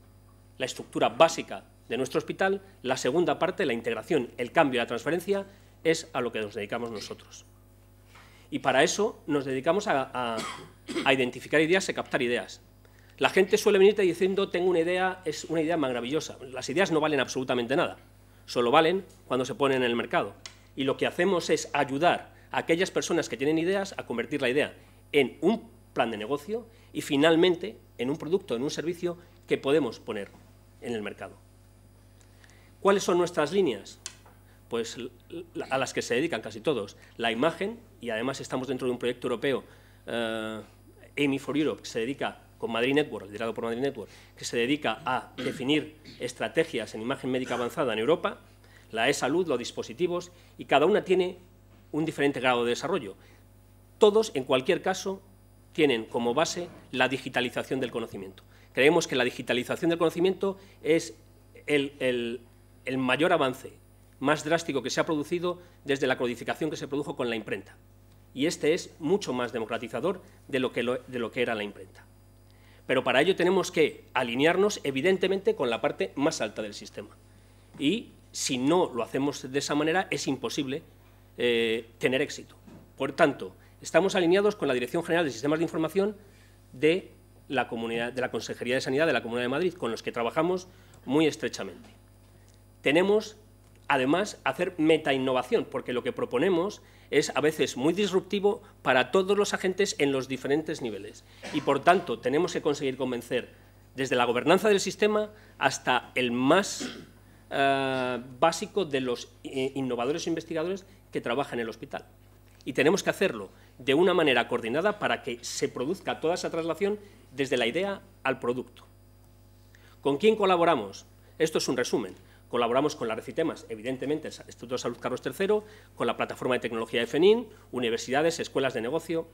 la estructura básica de nuestro hospital, la segunda parte, la integración, el cambio y la transferencia, es a lo que nos dedicamos nosotros. Y para eso nos dedicamos a identificar ideas y a captar ideas. La gente suele venirte diciendo, tengo una idea, es una idea maravillosa. Las ideas no valen absolutamente nada, solo valen cuando se ponen en el mercado. Y lo que hacemos es ayudar a aquellas personas que tienen ideas a convertir la idea en un plan de negocio y finalmente en un producto, en un servicio que podemos poner en el mercado. ¿Cuáles son nuestras líneas? Pues a las que se dedican casi todos. La imagen, y además estamos dentro de un proyecto europeo, Aiming for Europe, que se dedica con Madrid Network, liderado por Madrid Network, que se dedica a definir estrategias en imagen médica avanzada en Europa, la e-salud, los dispositivos, y cada una tiene un diferente grado de desarrollo. Todos, en cualquier caso, tienen como base la digitalización del conocimiento. Creemos que la digitalización del conocimiento es el mayor avance, más drástico que se ha producido desde la codificación que se produjo con la imprenta. Y este es mucho más democratizador de lo que era la imprenta. Pero para ello tenemos que alinearnos, evidentemente, con la parte más alta del sistema. Y si no lo hacemos de esa manera, es imposible tener éxito. Por tanto, estamos alineados con la Dirección General de Sistemas de Información de la Consejería de Sanidad de la Comunidad de Madrid, con los que trabajamos muy estrechamente. Tenemos, además, hacer metainnovación, porque lo que proponemos es a veces muy disruptivo para todos los agentes en los diferentes niveles. Y, por tanto, tenemos que conseguir convencer desde la gobernanza del sistema hasta el más básico de los innovadores e investigadores que trabajan en el hospital. Y tenemos que hacerlo de una manera coordinada para que se produzca toda esa traslación desde la idea al producto. ¿Con quién colaboramos? Esto es un resumen. Colaboramos con la Red Citemas, evidentemente, el Instituto de Salud Carlos III, con la Plataforma de Tecnología de FENIN, universidades, escuelas de negocio.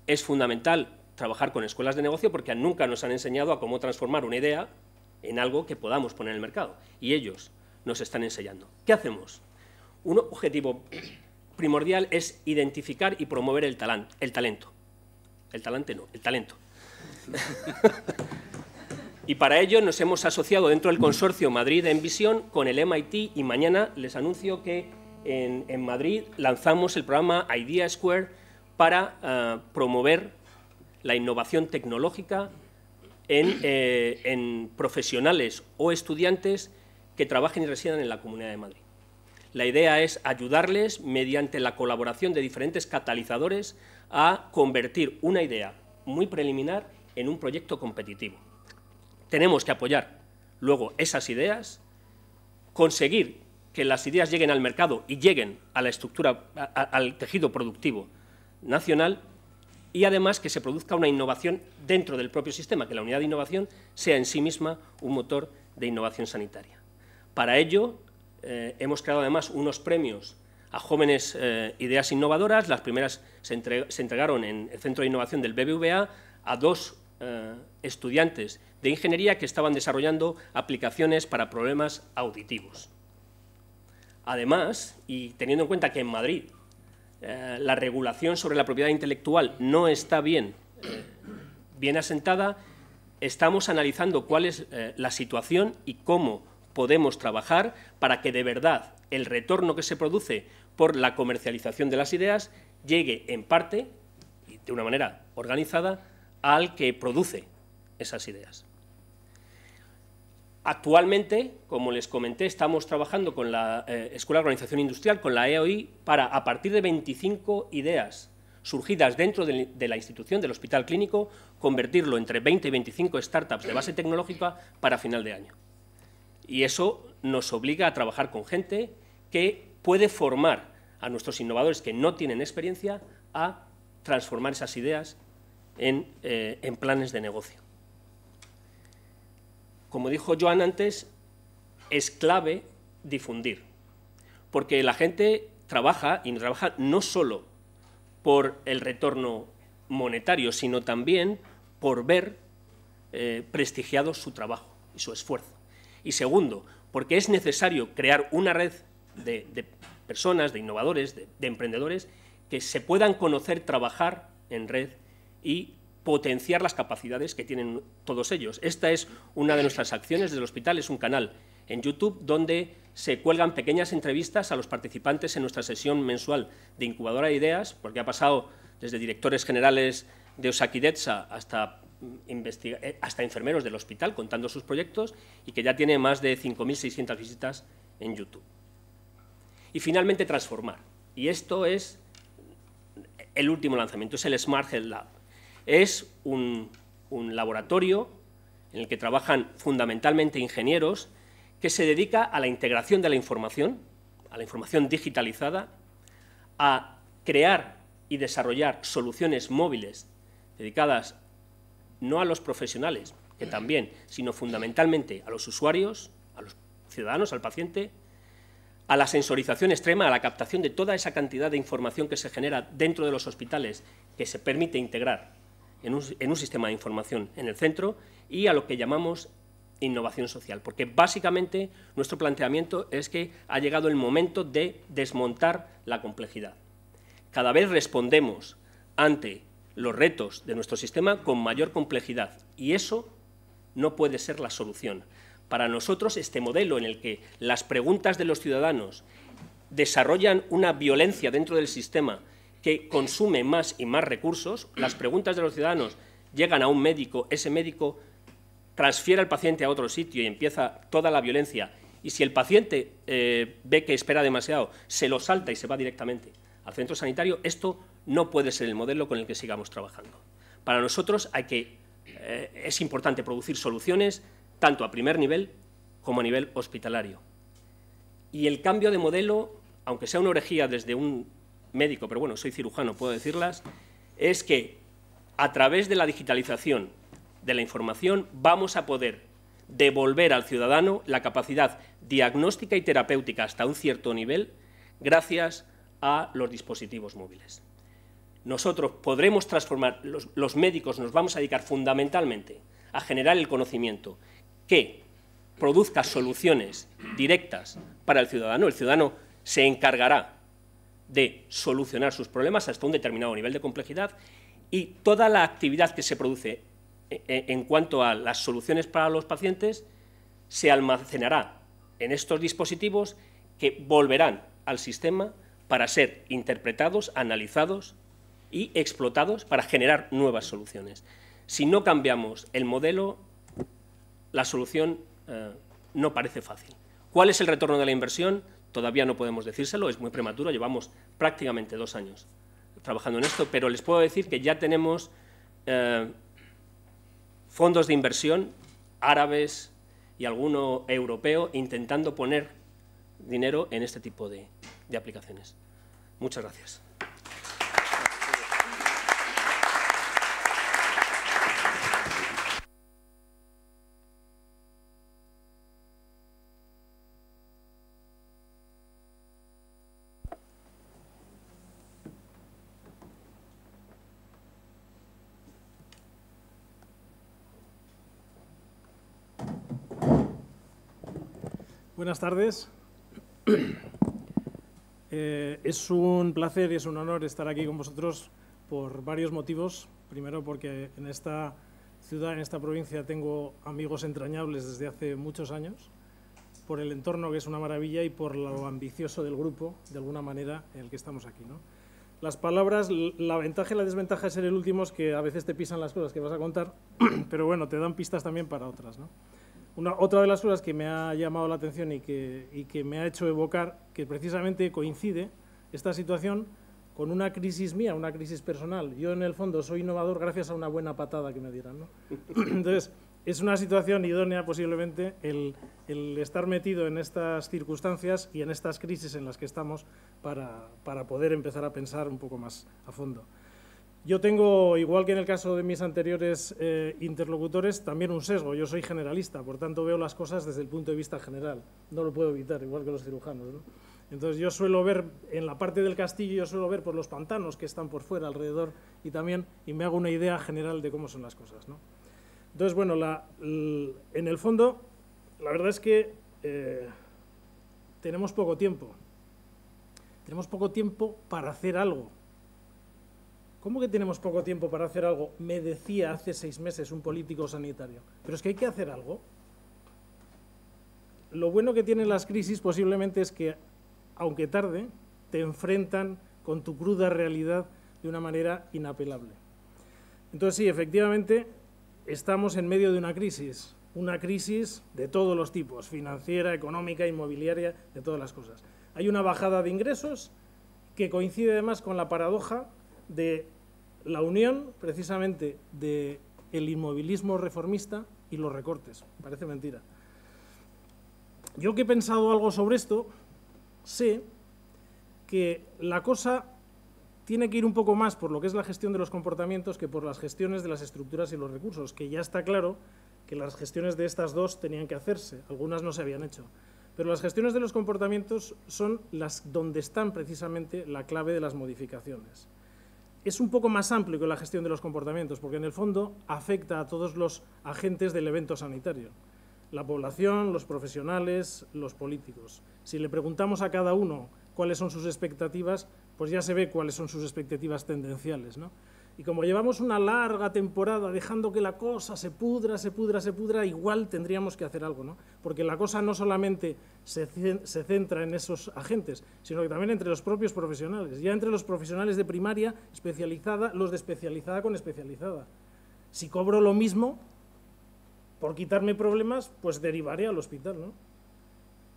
Es fundamental trabajar con escuelas de negocio porque nunca nos han enseñado a cómo transformar una idea en algo que podamos poner en el mercado. Y ellos nos están enseñando. ¿Qué hacemos? Un objetivo primordial es identificar y promover el talento. El talento no, el talento. Y para ello nos hemos asociado dentro del consorcio Madrid Envisión con el MIT y mañana les anuncio que en Madrid lanzamos el programa Idea Square para promover la innovación tecnológica en profesionales o estudiantes que trabajen y residan en la Comunidad de Madrid. La idea es ayudarles mediante la colaboración de diferentes catalizadores a convertir una idea muy preliminar en un proyecto competitivo. Tenemos que apoyar luego esas ideas, conseguir que las ideas lleguen al mercado y lleguen a la estructura, al tejido productivo nacional y además que se produzca una innovación dentro del propio sistema, que la unidad de innovación sea en sí misma un motor de innovación sanitaria. Para ello hemos creado además unos premios a jóvenes ideas innovadoras. Las primeras se entregaron en el Centro de Innovación del BBVA a 2 estudiantes de ingeniería que estaban desarrollando aplicaciones para problemas auditivos. Además, y teniendo en cuenta que en Madrid la regulación sobre la propiedad intelectual no está bien asentada, estamos analizando cuál es la situación y cómo podemos trabajar para que de verdad el retorno que se produce por la comercialización de las ideas llegue en parte y de una manera organizada al que produce esas ideas. Actualmente, como les comenté, estamos trabajando con la Escuela de Organización Industrial, con la EOI, para, a partir de 25 ideas surgidas dentro de la institución del Hospital Clínico, convertirlo entre 20 y 25 startups de base tecnológica para final de año. Y eso nos obliga a trabajar con gente que puede formar a nuestros innovadores que no tienen experiencia a transformar esas ideas en planes de negocio. Como dijo Joan antes, es clave difundir, porque la gente trabaja no solo por el retorno monetario, sino también por ver prestigiado su trabajo y su esfuerzo. Y segundo, porque es necesario crear una red de personas, de innovadores, de emprendedores, que se puedan conocer, trabajar en red y potenciar las capacidades que tienen todos ellos. Esta es una de nuestras acciones del hospital, es un canal en YouTube donde se cuelgan pequeñas entrevistas a los participantes en nuestra sesión mensual de incubadora de ideas, porque ha pasado desde directores generales de Osakidetza hasta enfermeros del hospital contando sus proyectos y que ya tiene más de 5.600 visitas en YouTube. Y finalmente transformar. Y esto es el último lanzamiento, es el Smart Health Lab. Es un laboratorio en el que trabajan fundamentalmente ingenieros que se dedica a la integración de la información digitalizada, a crear y desarrollar soluciones móviles dedicadas no a los profesionales, que también, sino fundamentalmente a los usuarios, a los ciudadanos, al paciente, a la sensorización extrema, a la captación de toda esa cantidad de información que se genera dentro de los hospitales, que se permite integrar en un sistema de información en el centro, y a lo que llamamos innovación social, porque básicamente nuestro planteamiento es que ha llegado el momento de desmontar la complejidad. Cada vez respondemos ante los retos de nuestro sistema con mayor complejidad y eso no puede ser la solución. Para nosotros, este modelo en el que las preguntas de los ciudadanos desarrollan una violencia dentro del sistema que consume más y más recursos, las preguntas de los ciudadanos llegan a un médico, ese médico transfiere al paciente a otro sitio y empieza toda la violencia, y si el paciente ve que espera demasiado, se lo salta y se va directamente al centro sanitario, esto no puede ser el modelo con el que sigamos trabajando. Para nosotros es importante producir soluciones tanto a primer nivel como a nivel hospitalario. Y el cambio de modelo, aunque sea una herejía desde un médico, pero bueno, soy cirujano, puedo decirlas, es que a través de la digitalización de la información vamos a poder devolver al ciudadano la capacidad diagnóstica y terapéutica hasta un cierto nivel gracias a los dispositivos móviles. Nosotros podremos transformar, los médicos nos vamos a dedicar fundamentalmente a generar el conocimiento que produzca soluciones directas para el ciudadano se encargará de solucionar sus problemas hasta un determinado nivel de complejidad y toda la actividad que se produce en cuanto a las soluciones para los pacientes se almacenará en estos dispositivos que volverán al sistema para ser interpretados, analizados y explotados para generar nuevas soluciones. Si no cambiamos el modelo, la solución no parece fácil. ¿Cuál es el retorno de la inversión? Todavía no podemos decírselo, es muy prematuro, llevamos prácticamente 2 años trabajando en esto, pero les puedo decir que ya tenemos fondos de inversión árabes y alguno europeo intentando poner dinero en este tipo de aplicaciones. Muchas gracias. Buenas tardes. Es un placer y es un honor estar aquí con vosotros por varios motivos. Primero, porque en esta ciudad, en esta provincia, tengo amigos entrañables desde hace muchos años, por el entorno, que es una maravilla, y por lo ambicioso del grupo, de alguna manera, en el que estamos aquí, ¿no? Las palabras, la ventaja y la desventaja de ser el último es que a veces te pisan las cosas que vas a contar, pero bueno, te dan pistas también para otras, ¿no? Otra de las cosas que me ha llamado la atención y que me ha hecho evocar, que precisamente coincide esta situación con una crisis mía, una crisis personal. Yo, en el fondo, soy innovador gracias a una buena patada que me dieran, ¿no? Entonces, es una situación idónea posiblemente el estar metido en estas circunstancias y en estas crisis en las que estamos para poder empezar a pensar un poco más a fondo. Yo tengo, igual que en el caso de mis anteriores interlocutores, también un sesgo. Yo soy generalista, por tanto veo las cosas desde el punto de vista general. No lo puedo evitar, igual que los cirujanos, ¿no? Entonces yo suelo ver, en la parte del castillo, yo suelo ver por los pantanos que están por fuera, alrededor, y me hago una idea general de cómo son las cosas, ¿no? Entonces, bueno, en el fondo, la verdad es que tenemos poco tiempo. Tenemos poco tiempo para hacer algo. ¿Cómo que tenemos poco tiempo para hacer algo? Me decía hace 6 meses un político sanitario. Pero es que hay que hacer algo. Lo bueno que tienen las crisis posiblemente es que, aunque tarde, te enfrentan con tu cruda realidad de una manera inapelable. Entonces, sí, efectivamente, estamos en medio de una crisis de todos los tipos, financiera, económica, inmobiliaria, de todas las cosas. Hay una bajada de ingresos que coincide además con la paradoja de la unión, precisamente, del inmovilismo reformista y los recortes. Parece mentira. Yo que he pensado algo sobre esto, sé que la cosa tiene que ir un poco más por lo que es la gestión de los comportamientos que por las gestiones de las estructuras y los recursos, que ya está claro que las gestiones de estas dos tenían que hacerse, algunas no se habían hecho. Pero las gestiones de los comportamientos son las donde están precisamente la clave de las modificaciones. Es un poco más amplio que la gestión de los comportamientos, porque en el fondo afecta a todos los agentes del evento sanitario. La población, los profesionales, los políticos. Si le preguntamos a cada uno cuáles son sus expectativas, pues ya se ve cuáles son sus expectativas tendenciales, ¿no? Y como llevamos una larga temporada dejando que la cosa se pudra, igual tendríamos que hacer algo, ¿no? Porque la cosa no solamente se centra en esos agentes, sino que también entre los propios profesionales. Ya entre los profesionales de primaria especializada, los de especializada con especializada. Si cobro lo mismo, por quitarme problemas, pues derivaré al hospital, ¿no?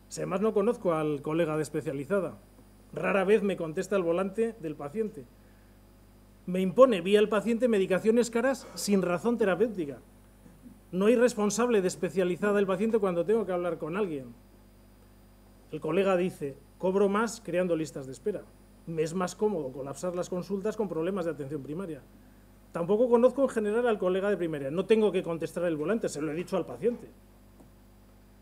Si además no conozco al colega de especializada, rara vez me contesta el volante del paciente. Me impone vía el paciente medicaciones caras sin razón terapéutica. No hay responsable de especializada el paciente cuando tengo que hablar con alguien. El colega dice, cobro más creando listas de espera. Me es más cómodo colapsar las consultas con problemas de atención primaria. Tampoco conozco en general al colega de primaria. No tengo que contestar el volante, se lo he dicho al paciente.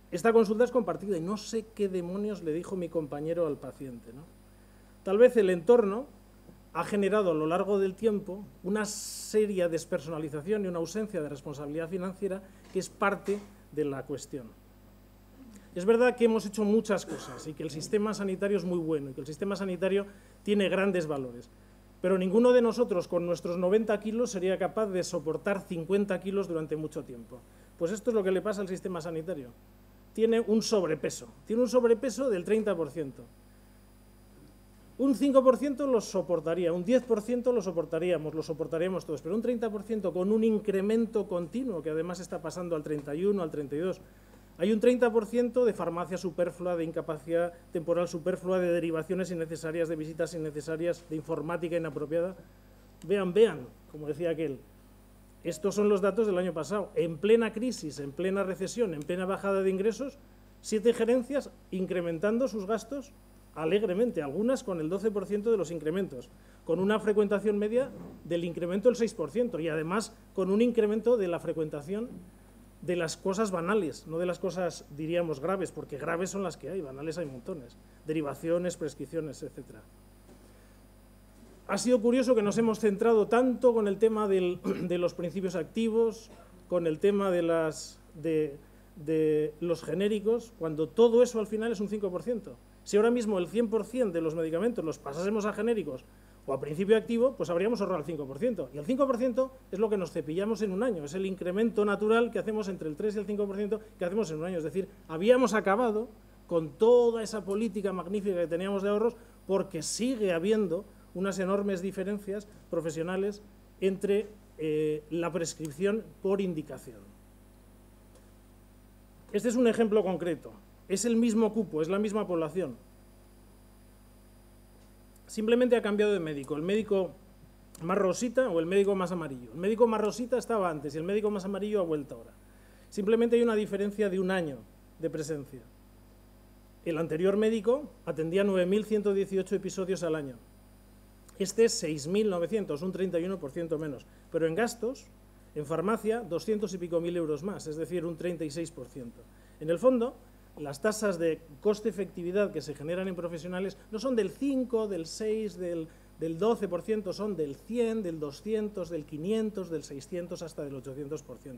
Esta consulta es compartida y no sé qué demonios le dijo mi compañero al paciente, ¿no? Tal vez el entorno ha generado a lo largo del tiempo una seria despersonalización y una ausencia de responsabilidad financiera que es parte de la cuestión. Es verdad que hemos hecho muchas cosas y que el sistema sanitario es muy bueno y que el sistema sanitario tiene grandes valores, pero ninguno de nosotros con nuestros 90 kilos sería capaz de soportar 50 kilos durante mucho tiempo. Pues esto es lo que le pasa al sistema sanitario. Tiene un sobrepeso del 30%. Un 5% lo soportaría, un 10% lo soportaríamos todos, pero un 30% con un incremento continuo, que además está pasando al 31, al 32. Hay un 30% de farmacia superflua, de incapacidad temporal superflua, de derivaciones innecesarias, de visitas innecesarias, de informática inapropiada. Vean, como decía aquel. Estos son los datos del año pasado. En plena crisis, en plena recesión, en plena bajada de ingresos, 7 gerencias incrementando sus gastos alegremente, algunas con el 12% de los incrementos, con una frecuentación media del incremento del 6% y además con un incremento de la frecuentación de las cosas banales, no de las cosas, diríamos, graves, porque graves son las que hay, banales hay montones, derivaciones, prescripciones, etc. Ha sido curioso que nos hemos centrado tanto con el tema de los principios activos, con el tema de los genéricos, cuando todo eso al final es un 5%. Si ahora mismo el 100% de los medicamentos los pasásemos a genéricos o a principio activo, pues habríamos ahorrado el 5%. Y el 5% es lo que nos cepillamos en un año, es el incremento natural que hacemos entre el 3 y el 5% que hacemos en un año. Es decir, habíamos acabado con toda esa política magnífica que teníamos de ahorros porque sigue habiendo unas enormes diferencias profesionales entre la prescripción por indicación. Este es un ejemplo concreto. Es el mismo cupo, es la misma población. Simplemente ha cambiado de médico. El médico más rosita o el médico más amarillo. El médico más rosita estaba antes y el médico más amarillo ha vuelto ahora. Simplemente hay una diferencia de 1 año de presencia. El anterior médico atendía 9.118 episodios al año. Este es 6.900, un 31% menos. Pero en gastos, en farmacia, 200 y pico mil euros más, es decir, un 36%. En el fondo, las tasas de coste-efectividad que se generan en profesionales no son del 5, del 6, del 12%, son del 100, del 200, del 500, del 600 hasta del 800%.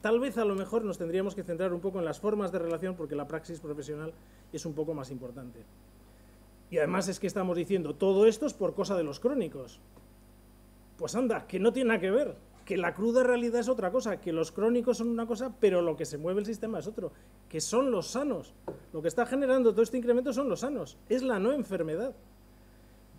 Tal vez a lo mejor nos tendríamos que centrar un poco en las formas de relación porque la praxis profesional es un poco más importante. Y además es que estamos diciendo, todo esto es por cosa de los crónicos. Pues anda, que no tiene nada que ver, que la cruda realidad es otra cosa, que los crónicos son una cosa, pero lo que se mueve el sistema es otro, que son los sanos. Lo que está generando todo este incremento son los sanos, es la no enfermedad.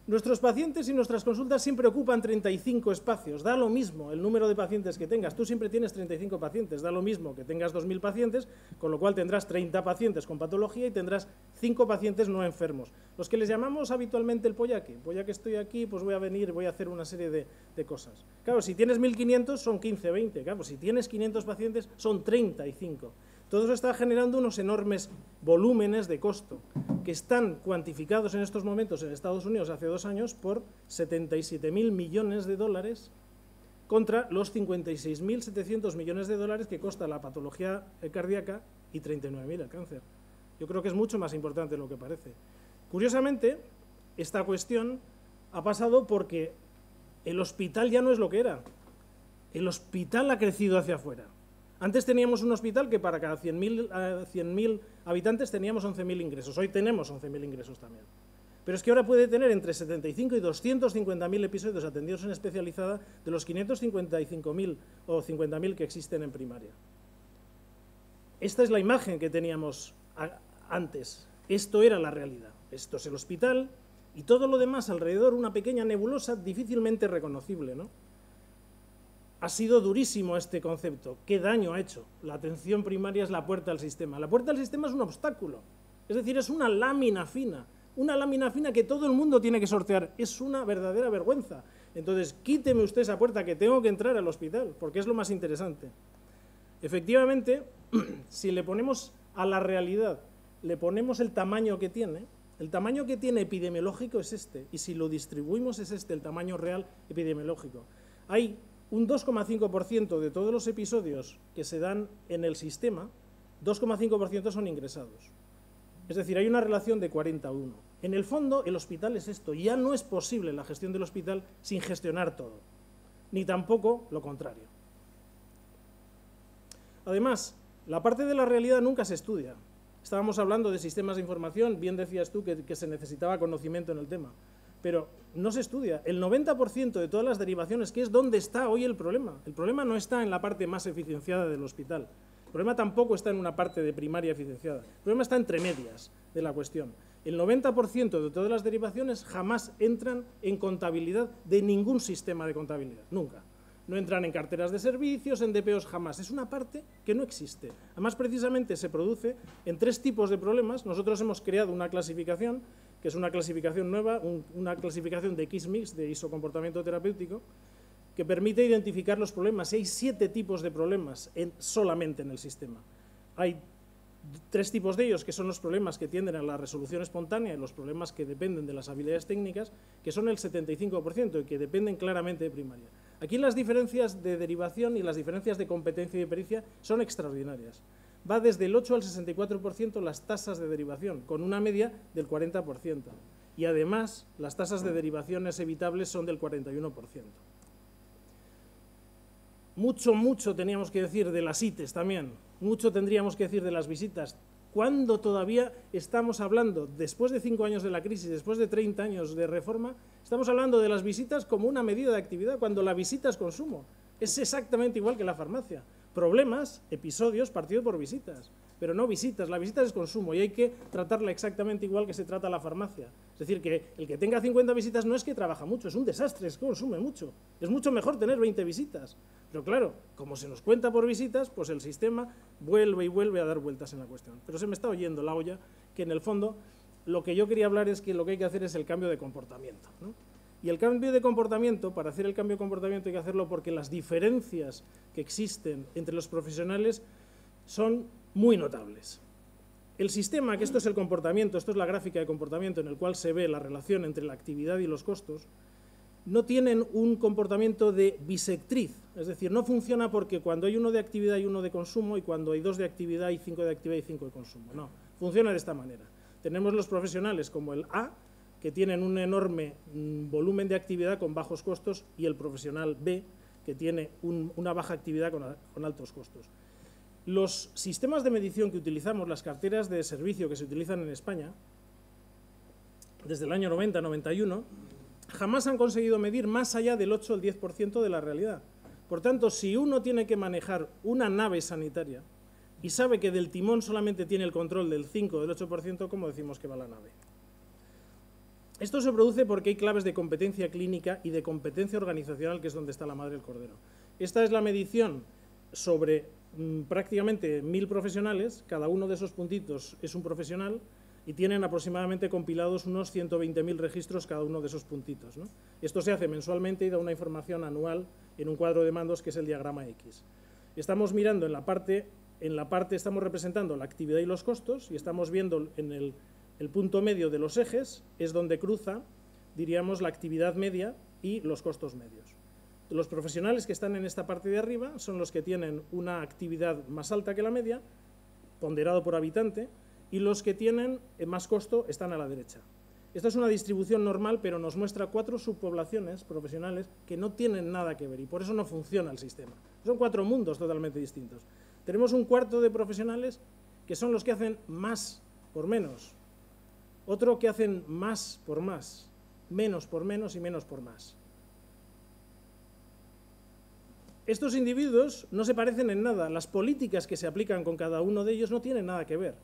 Nuestros pacientes y nuestras consultas siempre ocupan 35 espacios, da lo mismo el número de pacientes que tengas, tú siempre tienes 35 pacientes, da lo mismo que tengas 2.000 pacientes, con lo cual tendrás 30 pacientes con patología y tendrás 5 pacientes no enfermos, los que les llamamos habitualmente el pollaque. Ya que estoy aquí, pues voy a venir, voy a hacer una serie de cosas. Claro, si tienes 1.500 son 15, 20, claro, si tienes 500 pacientes son 35. Todo eso está generando unos enormes volúmenes de costo que están cuantificados en estos momentos en Estados Unidos hace 2 años por 77.000 millones de dólares contra los 56.700 millones de dólares que cuesta la patología cardíaca y 39.000 el cáncer. Yo creo que es mucho más importante de lo que parece. Curiosamente, esta cuestión ha pasado porque el hospital ya no es lo que era. El hospital ha crecido hacia afuera. Antes teníamos un hospital que para cada 100.000 habitantes teníamos 11.000 ingresos. Hoy tenemos 11.000 ingresos también. Pero es que ahora puede tener entre 75 y 250.000 episodios atendidos en especializada de los 555.000 o 50.000 que existen en primaria. Esta es la imagen que teníamos antes. Esto era la realidad. Esto es el hospital y todo lo demás alrededor, una pequeña nebulosa difícilmente reconocible, ¿no? Ha sido durísimo este concepto. ¿Qué daño ha hecho? La atención primaria es la puerta al sistema. La puerta al sistema es un obstáculo. Es decir, es una lámina fina que todo el mundo tiene que sortear. Es una verdadera vergüenza. Entonces, quíteme usted esa puerta que tengo que entrar al hospital, porque es lo más interesante. Efectivamente, si le ponemos a la realidad, le ponemos el tamaño que tiene epidemiológico es este, y si lo distribuimos es este, el tamaño real epidemiológico. Hay un 2,5% de todos los episodios que se dan en el sistema, 2,5% son ingresados. Es decir, hay una relación de 40-1. En el fondo, el hospital es esto. Ya no es posible la gestión del hospital sin gestionar todo, ni tampoco lo contrario. Además, la parte de la realidad nunca se estudia. Estábamos hablando de sistemas de información, bien decías tú que se necesitaba conocimiento en el tema. Pero no se estudia. El 90% de todas las derivaciones, que es donde está hoy el problema. El problema no está en la parte más eficienciada del hospital. El problema tampoco está en una parte de primaria eficienciada. El problema está entre medias de la cuestión. El 90% de todas las derivaciones jamás entran en contabilidad de ningún sistema de contabilidad. Nunca. No entran en carteras de servicios, en DPOs, jamás. Es una parte que no existe. Además, precisamente se produce en 3 tipos de problemas. Nosotros hemos creado una clasificación que es una clasificación nueva, una clasificación de X-Mix, de isocomportamiento terapéutico, que permite identificar los problemas. Hay 7 tipos de problemas solamente en el sistema. Hay 3 tipos de ellos, que son los problemas que tienden a la resolución espontánea y los problemas que dependen de las habilidades técnicas, que son el 75% y que dependen claramente de primaria. Aquí las diferencias de derivación y las diferencias de competencia y de pericia son extraordinarias. Va desde el 8 al 64% las tasas de derivación, con una media del 40%. Y además, las tasas de derivaciones evitables son del 41%. Mucho teníamos que decir de las ITES también. Mucho tendríamos que decir de las visitas. ¿Cuándo todavía estamos hablando, después de 5 años de la crisis, después de 30 años de reforma, estamos hablando de las visitas como una medida de actividad, cuando la visita es consumo? Es exactamente igual que la farmacia. Problemas, episodios, partido por visitas, pero no visitas. La visita es consumo y hay que tratarla exactamente igual que se trata la farmacia. Es decir, que el que tenga 50 visitas no es que trabaja mucho, es un desastre, es que consume mucho. Es mucho mejor tener 20 visitas. Pero claro, como se nos cuenta por visitas, pues el sistema vuelve y vuelve a dar vueltas en la cuestión. Pero se me está oyendo la olla, que en el fondo lo que yo quería hablar es que lo que hay que hacer es el cambio de comportamiento, ¿no? Y el cambio de comportamiento, para hacer el cambio de comportamiento hay que hacerlo porque las diferencias que existen entre los profesionales son muy notables. El sistema, que esto es el comportamiento, esto es la gráfica de comportamiento en el cual se ve la relación entre la actividad y los costos, no tienen un comportamiento de bisectriz, es decir, no funciona porque cuando hay uno de actividad hay uno de consumo y cuando hay 2 de actividad hay 5 de actividad y 5 de consumo. No, funciona de esta manera. Tenemos los profesionales como el A, que tienen un enorme volumen de actividad con bajos costos, y el profesional B, que tiene una baja actividad con altos costos. Los sistemas de medición que utilizamos, las carteras de servicio que se utilizan en España, desde el año 90-91, jamás han conseguido medir más allá del 8 o el 10% de la realidad. Por tanto, si uno tiene que manejar una nave sanitaria y sabe que del timón solamente tiene el control del 5 o del 8%, ¿cómo decimos que va la nave? Esto se produce porque hay claves de competencia clínica y de competencia organizacional, que es donde está la madre del cordero. Esta es la medición sobre prácticamente 1000 profesionales, cada uno de esos puntitos es un profesional y tienen aproximadamente compilados unos 120.000 registros cada uno de esos puntitos, ¿no? Esto se hace mensualmente y da una información anual en un cuadro de mandos que es el diagrama X. Estamos mirando en la parte estamos representando la actividad y los costos y estamos viendo en el punto medio de los ejes es donde cruza, diríamos, la actividad media y los costos medios. Los profesionales que están en esta parte de arriba son los que tienen una actividad más alta que la media, ponderado por habitante, y los que tienen más costo están a la derecha. Esta es una distribución normal, pero nos muestra 4 subpoblaciones profesionales que no tienen nada que ver y por eso no funciona el sistema. Son 4 mundos totalmente distintos. Tenemos un cuarto de profesionales que son los que hacen más por menos, otro que hacen más por más, menos por menos y menos por más. Estos individuos no se parecen en nada, las políticas que se aplican con cada uno de ellos no tienen nada que ver.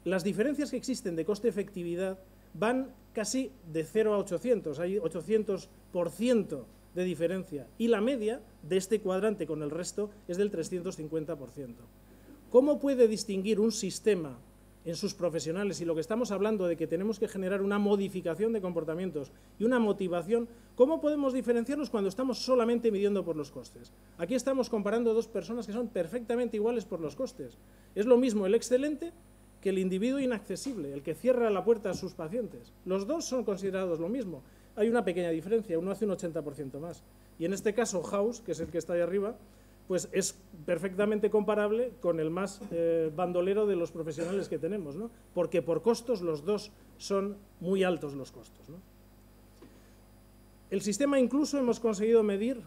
Las diferencias que existen de coste-efectividad van casi de 0 a 800, hay 800% de diferencia, y la media de este cuadrante con el resto es del 350%. ¿Cómo puede distinguir un sistema en sus profesionales, y lo que estamos hablando de que tenemos que generar una modificación de comportamientos y una motivación, cómo podemos diferenciarnos cuando estamos solamente midiendo por los costes? Aquí estamos comparando 2 personas que son perfectamente iguales por los costes. Es lo mismo el excelente que el individuo inaccesible, el que cierra la puerta a sus pacientes. Los dos son considerados lo mismo. Hay una pequeña diferencia, uno hace un 80% más. Y en este caso, House, que es el que está ahí arriba, pues es perfectamente comparable con el más bandolero de los profesionales que tenemos, ¿no? Porque por costos los dos son muy altos los costos, ¿no? El sistema incluso hemos conseguido medir,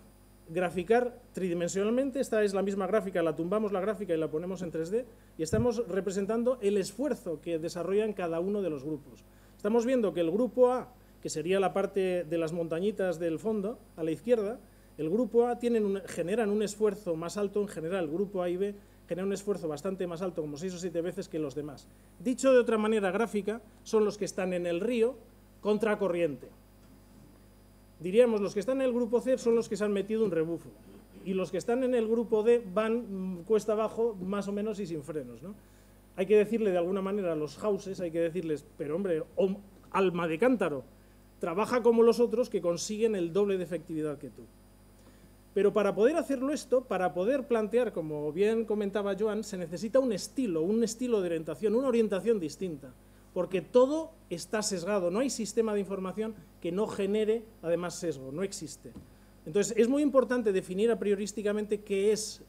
graficar tridimensionalmente. Esta es la misma gráfica, la tumbamos la gráfica y la ponemos en 3D y estamos representando el esfuerzo que desarrollan cada uno de los grupos. Estamos viendo que el grupo A, que sería la parte de las montañitas del fondo, a la izquierda, el grupo A generan un esfuerzo más alto en general, el grupo A y B generan un esfuerzo bastante más alto, como 6 o 7 veces que los demás. Dicho de otra manera gráfica, son los que están en el río contracorriente. Diríamos, los que están en el grupo C son los que se han metido un rebufo, y los que están en el grupo D van cuesta abajo más o menos y sin frenos, ¿no? Hay que decirle de alguna manera a los houses, hay que decirles, pero hombre, alma de cántaro, trabaja como los otros que consiguen el doble de efectividad que tú. Pero para poder hacerlo esto, para poder plantear, como bien comentaba Joan, se necesita un estilo de orientación, una orientación distinta, porque todo está sesgado, no hay sistema de información que no genere además sesgo, no existe. Entonces es muy importante definir a priorísticamente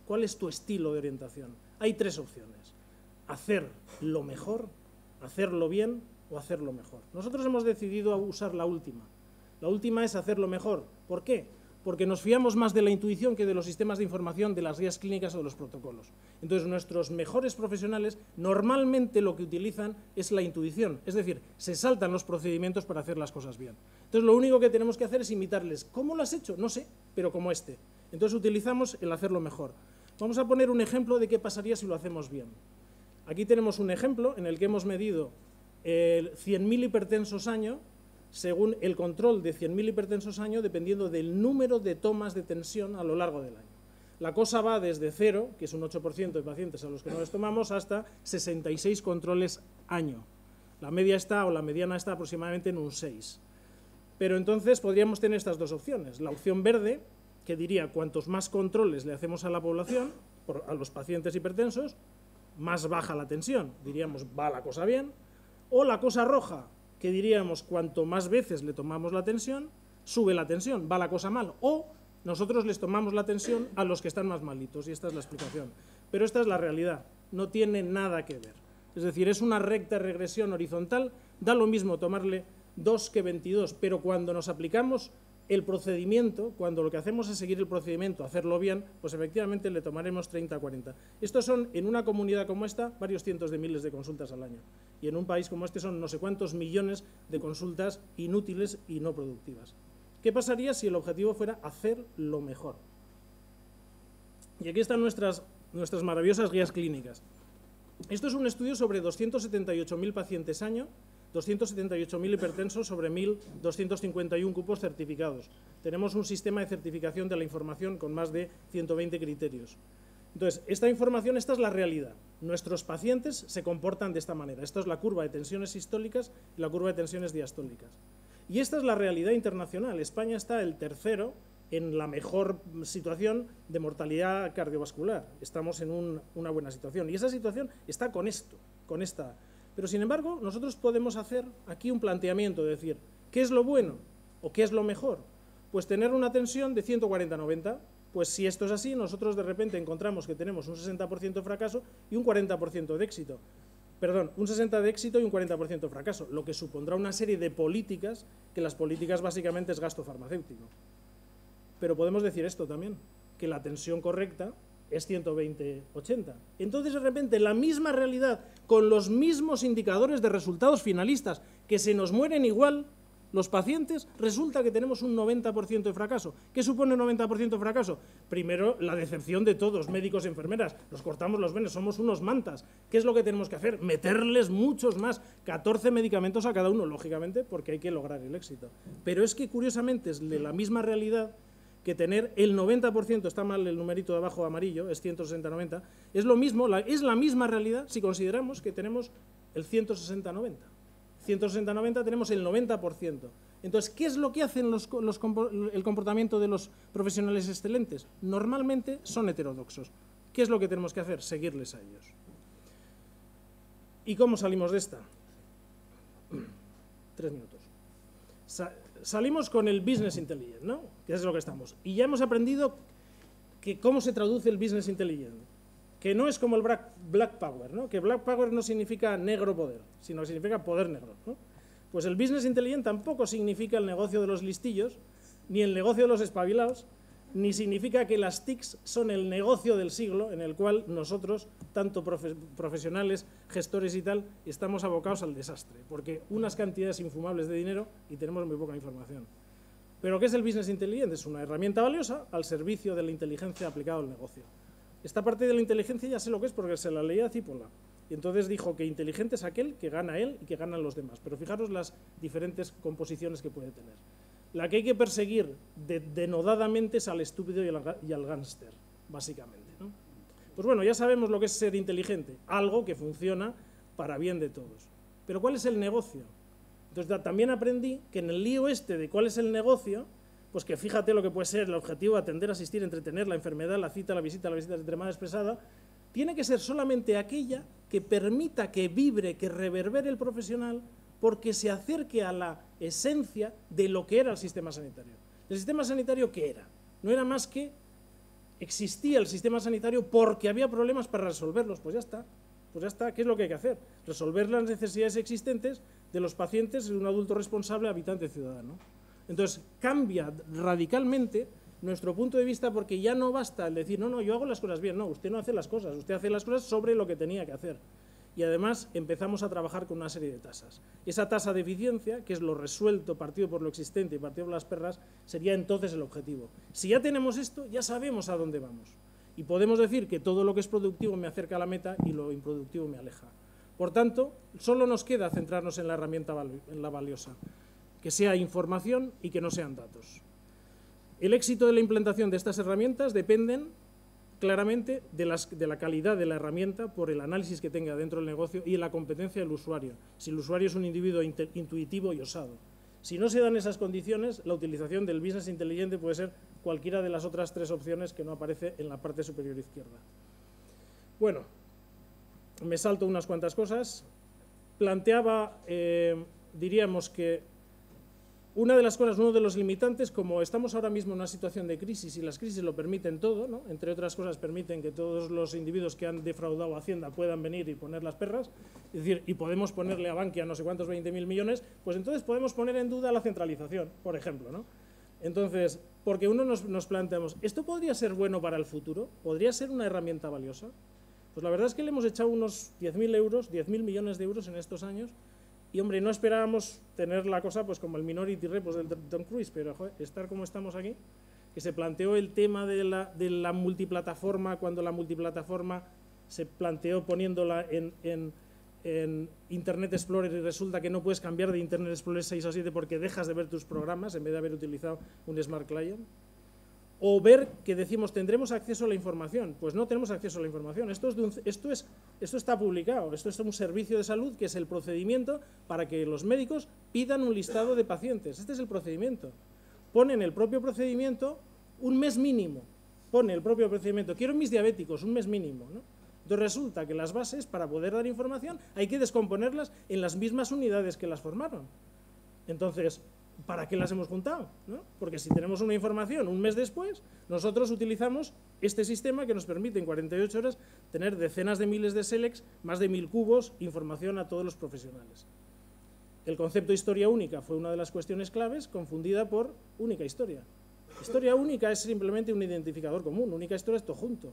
cuál es tu estilo de orientación. Hay 3 opciones: hacer lo mejor, hacerlo bien o hacerlo mejor. Nosotros hemos decidido usar la última. La última es hacerlo mejor. ¿Por qué? Porque nos fiamos más de la intuición que de los sistemas de información, de las guías clínicas o de los protocolos. Entonces, nuestros mejores profesionales normalmente lo que utilizan es la intuición, es decir, se saltan los procedimientos para hacer las cosas bien. Entonces, lo único que tenemos que hacer es imitarles. ¿Cómo lo has hecho? No sé, pero como este. Entonces, utilizamos el hacerlo mejor. Vamos a poner un ejemplo de qué pasaría si lo hacemos bien. Aquí tenemos un ejemplo en el que hemos medido 100.000 hipertensos año, según el control de 100.000 hipertensos año, dependiendo del número de tomas de tensión a lo largo del año. La cosa va desde 0, que es un 8% de pacientes a los que no les tomamos, hasta 66 controles año. La media está, o la mediana está aproximadamente en un 6. Pero entonces podríamos tener estas 2 opciones. La opción verde, que diría cuantos más controles le hacemos a la población, a los pacientes hipertensos, más baja la tensión, diríamos va la cosa bien, o la cosa roja, que diríamos cuanto más veces le tomamos la tensión, sube la tensión, va la cosa mal, o nosotros les tomamos la tensión a los que están más malitos, y esta es la explicación. Pero esta es la realidad, no tiene nada que ver. Es decir, es una recta regresión horizontal, da lo mismo tomarle 2 que 22, pero cuando nos aplicamos el procedimiento, cuando lo que hacemos es seguir el procedimiento, hacerlo bien, pues efectivamente le tomaremos 30 a 40. Estos son, en una comunidad como esta, varios cientos de miles de consultas al año. Y en un país como este son no sé cuántos millones de consultas inútiles y no productivas. ¿Qué pasaría si el objetivo fuera hacer lo mejor? Y aquí están nuestras maravillosas guías clínicas. Esto es un estudio sobre 278.000 pacientes año, 278.000 hipertensos sobre 1.251 cupos certificados. Tenemos un sistema de certificación de la información con más de 120 criterios. Entonces, esta información, esta es la realidad. Nuestros pacientes se comportan de esta manera. Esta es la curva de tensiones sistólicas y la curva de tensiones diastólicas. Y esta es la realidad internacional. España está el tercero en la mejor situación de mortalidad cardiovascular. Estamos en una buena situación. Y esa situación está con esto, con esta. Pero, sin embargo, nosotros podemos hacer aquí un planteamiento, de decir, ¿qué es lo bueno o qué es lo mejor? Pues tener una tensión de 140-90. Pues si esto es así, nosotros de repente encontramos que tenemos un 60% de fracaso y un 40% de éxito. Perdón, un 60% de éxito y un 40% de fracaso, lo que supondrá una serie de políticas, que las políticas básicamente es gasto farmacéutico. Pero podemos decir esto también, que la tensión correcta es 120-80. Entonces, de repente, la misma realidad, con los mismos indicadores de resultados finalistas, que se nos mueren igual los pacientes, resulta que tenemos un 90% de fracaso. ¿Qué supone un 90% de fracaso? Primero, la decepción de todos, médicos y enfermeras. Nos cortamos los venes, somos unos mantas. ¿Qué es lo que tenemos que hacer? Meterles muchos más, 14 medicamentos a cada uno, lógicamente, porque hay que lograr el éxito. Pero es que, curiosamente, es de la misma realidad que tener el 90%, está mal el numerito de abajo amarillo, es 160-90, es lo mismo, es la misma realidad si consideramos que tenemos el 160-90. 160-90 tenemos el 90%. Entonces, ¿qué es lo que hacen el comportamiento de los profesionales excelentes? Normalmente son heterodoxos. ¿Qué es lo que tenemos que hacer? Seguirles a ellos. ¿Y cómo salimos de esta? 3 minutos. Salimos con el Business Intelligence, ¿no? Que es lo que estamos. Y ya hemos aprendido que cómo se traduce el Business Intelligence. Que no es como el Black Power, ¿no? Que Black Power no significa negro poder, sino que significa poder negro, ¿no? Pues el Business Intelligence tampoco significa el negocio de los listillos, ni el negocio de los espabilados, ni significa que las TICs son el negocio del siglo en el cual nosotros, tanto profesionales, gestores y tal, estamos abocados al desastre, porque unas cantidades infumables de dinero y tenemos muy poca información. ¿Pero qué es el Business Intelligence? Es una herramienta valiosa al servicio de la inteligencia aplicada al negocio. Esta parte de la inteligencia ya sé lo que es porque se la leía a Cipolla. Y entonces dijo que inteligente es aquel que gana él y que ganan los demás. Pero fijaros las diferentes composiciones que puede tener. La que hay que perseguir denodadamente es al estúpido y al gánster, básicamente, ¿no? Pues bueno, ya sabemos lo que es ser inteligente, algo que funciona para bien de todos. Pero ¿cuál es el negocio? Entonces también aprendí que en el lío este de cuál es el negocio, pues que fíjate lo que puede ser el objetivo: atender, asistir, entretener, la enfermedad, la cita, la visita extremada expresada, tiene que ser solamente aquella que permita que vibre, que reverbere el profesional, porque se acerque a la esencia de lo que era el sistema sanitario. ¿El sistema sanitario qué era? No era más que existía el sistema sanitario porque había problemas para resolverlos. Pues ya está. Pues ya está. ¿Qué es lo que hay que hacer? Resolver las necesidades existentes de los pacientes de un adulto responsable, habitante ciudadano. Entonces, cambia radicalmente nuestro punto de vista, porque ya no basta el decir, no, yo hago las cosas bien. No, usted no hace las cosas. Usted hace las cosas sobre lo que tenía que hacer. Y además empezamos a trabajar con una serie de tasas. Esa tasa de eficiencia, que es lo resuelto partido por lo existente y partido por las perras, sería entonces el objetivo. Si ya tenemos esto, ya sabemos a dónde vamos. Y podemos decir que todo lo que es productivo me acerca a la meta y lo improductivo me aleja. Por tanto, solo nos queda centrarnos en la herramienta valiosa, que sea información y que no sean datos. El éxito de la implantación de estas herramientas dependen claramente de la calidad de la herramienta por el análisis que tenga dentro del negocio y la competencia del usuario, si el usuario es un individuo intuitivo y osado. Si no se dan esas condiciones, la utilización del business inteligente puede ser cualquiera de las otras 3 opciones que no aparece en la parte superior izquierda. Bueno, me salto unas cuantas cosas. Planteaba, diríamos que una de las cosas, uno de los limitantes, como estamos ahora mismo en una situación de crisis y las crisis lo permiten todo, ¿no? Entre otras cosas permiten que todos los individuos que han defraudado a Hacienda puedan venir y poner las perras, es decir, y podemos ponerle a Bankia no sé cuántos 20.000 millones, pues entonces podemos poner en duda la centralización, por ejemplo, ¿no? Entonces, porque uno nos planteamos, ¿esto podría ser bueno para el futuro? ¿Podría ser una herramienta valiosa? Pues la verdad es que le hemos echado unos 10.000 euros, 10.000 millones de euros en estos años, y hombre, no esperábamos tener la cosa pues como el Minority Report del Tom Cruise, pero joder, estar como estamos aquí, que se planteó el tema de la multiplataforma, cuando la multiplataforma se planteó poniéndola en Internet Explorer y resulta que no puedes cambiar de Internet Explorer 6 a 7 porque dejas de ver tus programas en vez de haber utilizado un Smart Client. O ver que decimos, ¿tendremos acceso a la información? Pues no tenemos acceso a la información. Esto está publicado, esto es un servicio de salud que es el procedimiento para que los médicos pidan un listado de pacientes. Este es el procedimiento. Ponen el propio procedimiento un mes mínimo. Pone el propio procedimiento, quiero mis diabéticos, un mes mínimo, ¿no? Entonces resulta que las bases, para poder dar información, hay que descomponerlas en las mismas unidades que las formaron. Entonces, ¿para qué las hemos juntado? ¿No? Porque si tenemos una información un mes después, nosotros utilizamos este sistema que nos permite en 48 horas tener decenas de miles de selects, más de 1000 cubos, información a todos los profesionales. El concepto historia única fue una de las cuestiones claves, confundida por única historia. Historia única es simplemente un identificador común, única historia es todo junto.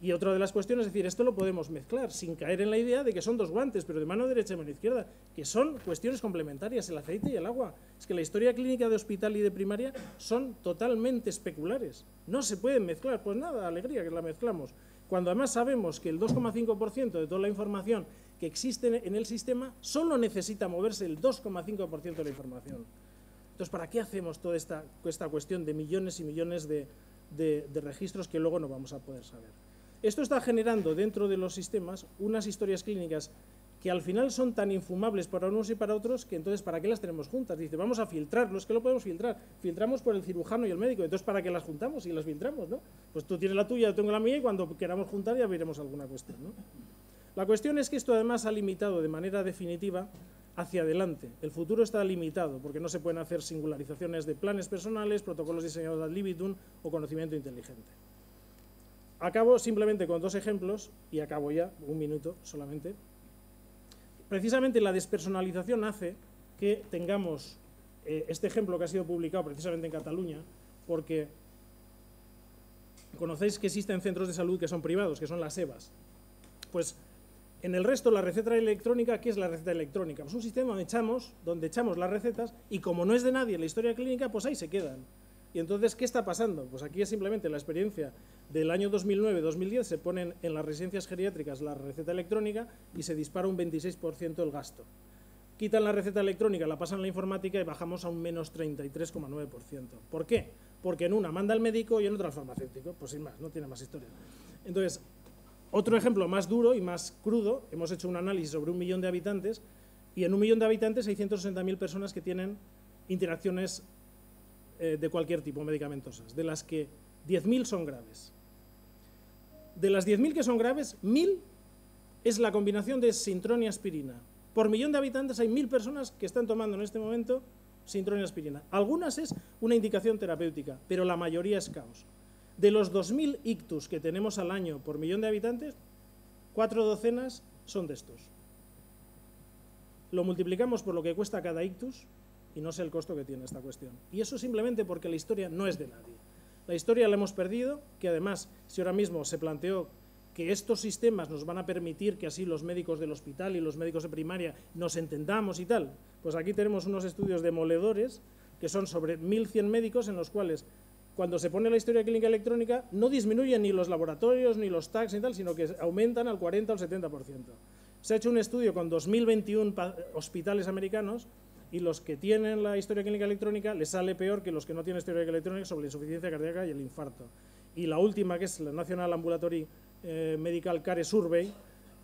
Y otra de las cuestiones es decir, esto lo podemos mezclar sin caer en la idea de que son dos guantes, pero de mano derecha y mano izquierda, que son cuestiones complementarias, el aceite y el agua. Es que la historia clínica de hospital y de primaria son totalmente especulares. No se pueden mezclar. Pues nada, alegría que la mezclamos. Cuando además sabemos que el 2,5% de toda la información que existe en el sistema solo necesita moverse el 2,5% de la información. Entonces, ¿para qué hacemos toda esta cuestión de millones y millones de registros que luego no vamos a poder saber? Esto está generando dentro de los sistemas unas historias clínicas que al final son tan infumables para unos y para otros que entonces ¿para qué las tenemos juntas? Dice, vamos a filtrarlo, es que lo podemos filtrar. Filtramos por el cirujano y el médico, entonces ¿para qué las juntamos y las filtramos, no? Pues tú tienes la tuya, yo tengo la mía y cuando queramos juntar ya veremos alguna cuestión, ¿no? La cuestión es que esto además ha limitado de manera definitiva hacia adelante. El futuro está limitado porque no se pueden hacer singularizaciones de planes personales, protocolos diseñados ad libitum o conocimiento inteligente. Acabo simplemente con dos ejemplos, y acabo ya, un minuto solamente. Precisamente la despersonalización hace que tengamos este ejemplo que ha sido publicado precisamente en Cataluña, porque conocéis que existen centros de salud que son privados, que son las EVAs. Pues en el resto, la receta electrónica, ¿qué es la receta electrónica? Pues un sistema donde echamos las recetas y como no es de nadie la historia clínica, pues ahí se quedan. Y entonces, ¿qué está pasando? Pues aquí es simplemente la experiencia del año 2009-2010, se ponen en las residencias geriátricas la receta electrónica y se dispara un 26% el gasto. Quitan la receta electrónica, la pasan a la informática y bajamos a un menos 33,9%. ¿Por qué? Porque en una manda el médico y en otra el farmacéutico. Pues sin más, no tiene más historia. Entonces, otro ejemplo más duro y más crudo, hemos hecho un análisis sobre 1 millón de habitantes y en 1 millón de habitantes hay 160.000 personas que tienen interacciones de cualquier tipo, medicamentosas, de las que 10.000 son graves. De las 10.000 que son graves, 1.000 es la combinación de Sintron y aspirina. Por millón de habitantes hay 1.000 personas que están tomando en este momento Sintron y aspirina. Algunas es una indicación terapéutica, pero la mayoría es caos. De los 2.000 ictus que tenemos al año por millón de habitantes, 4 docenas son de estos. Lo multiplicamos por lo que cuesta cada ictus y no sé el costo que tiene esta cuestión. Y eso simplemente porque la historia no es de nadie. La historia la hemos perdido, que además, si ahora mismo se planteó que estos sistemas nos van a permitir que así los médicos del hospital y los médicos de primaria nos entendamos y tal, pues aquí tenemos unos estudios demoledores que son sobre 1.100 médicos en los cuales cuando se pone la historia clínica electrónica no disminuyen ni los laboratorios ni los tags ni tal, sino que aumentan al 40 o al 70%. Se ha hecho un estudio con 2021 hospitales americanos y los que tienen la historia clínica electrónica les sale peor que los que no tienen historia clínica electrónica sobre la insuficiencia cardíaca y el infarto. Y la última, que es la National Ambulatory Medical Care Survey,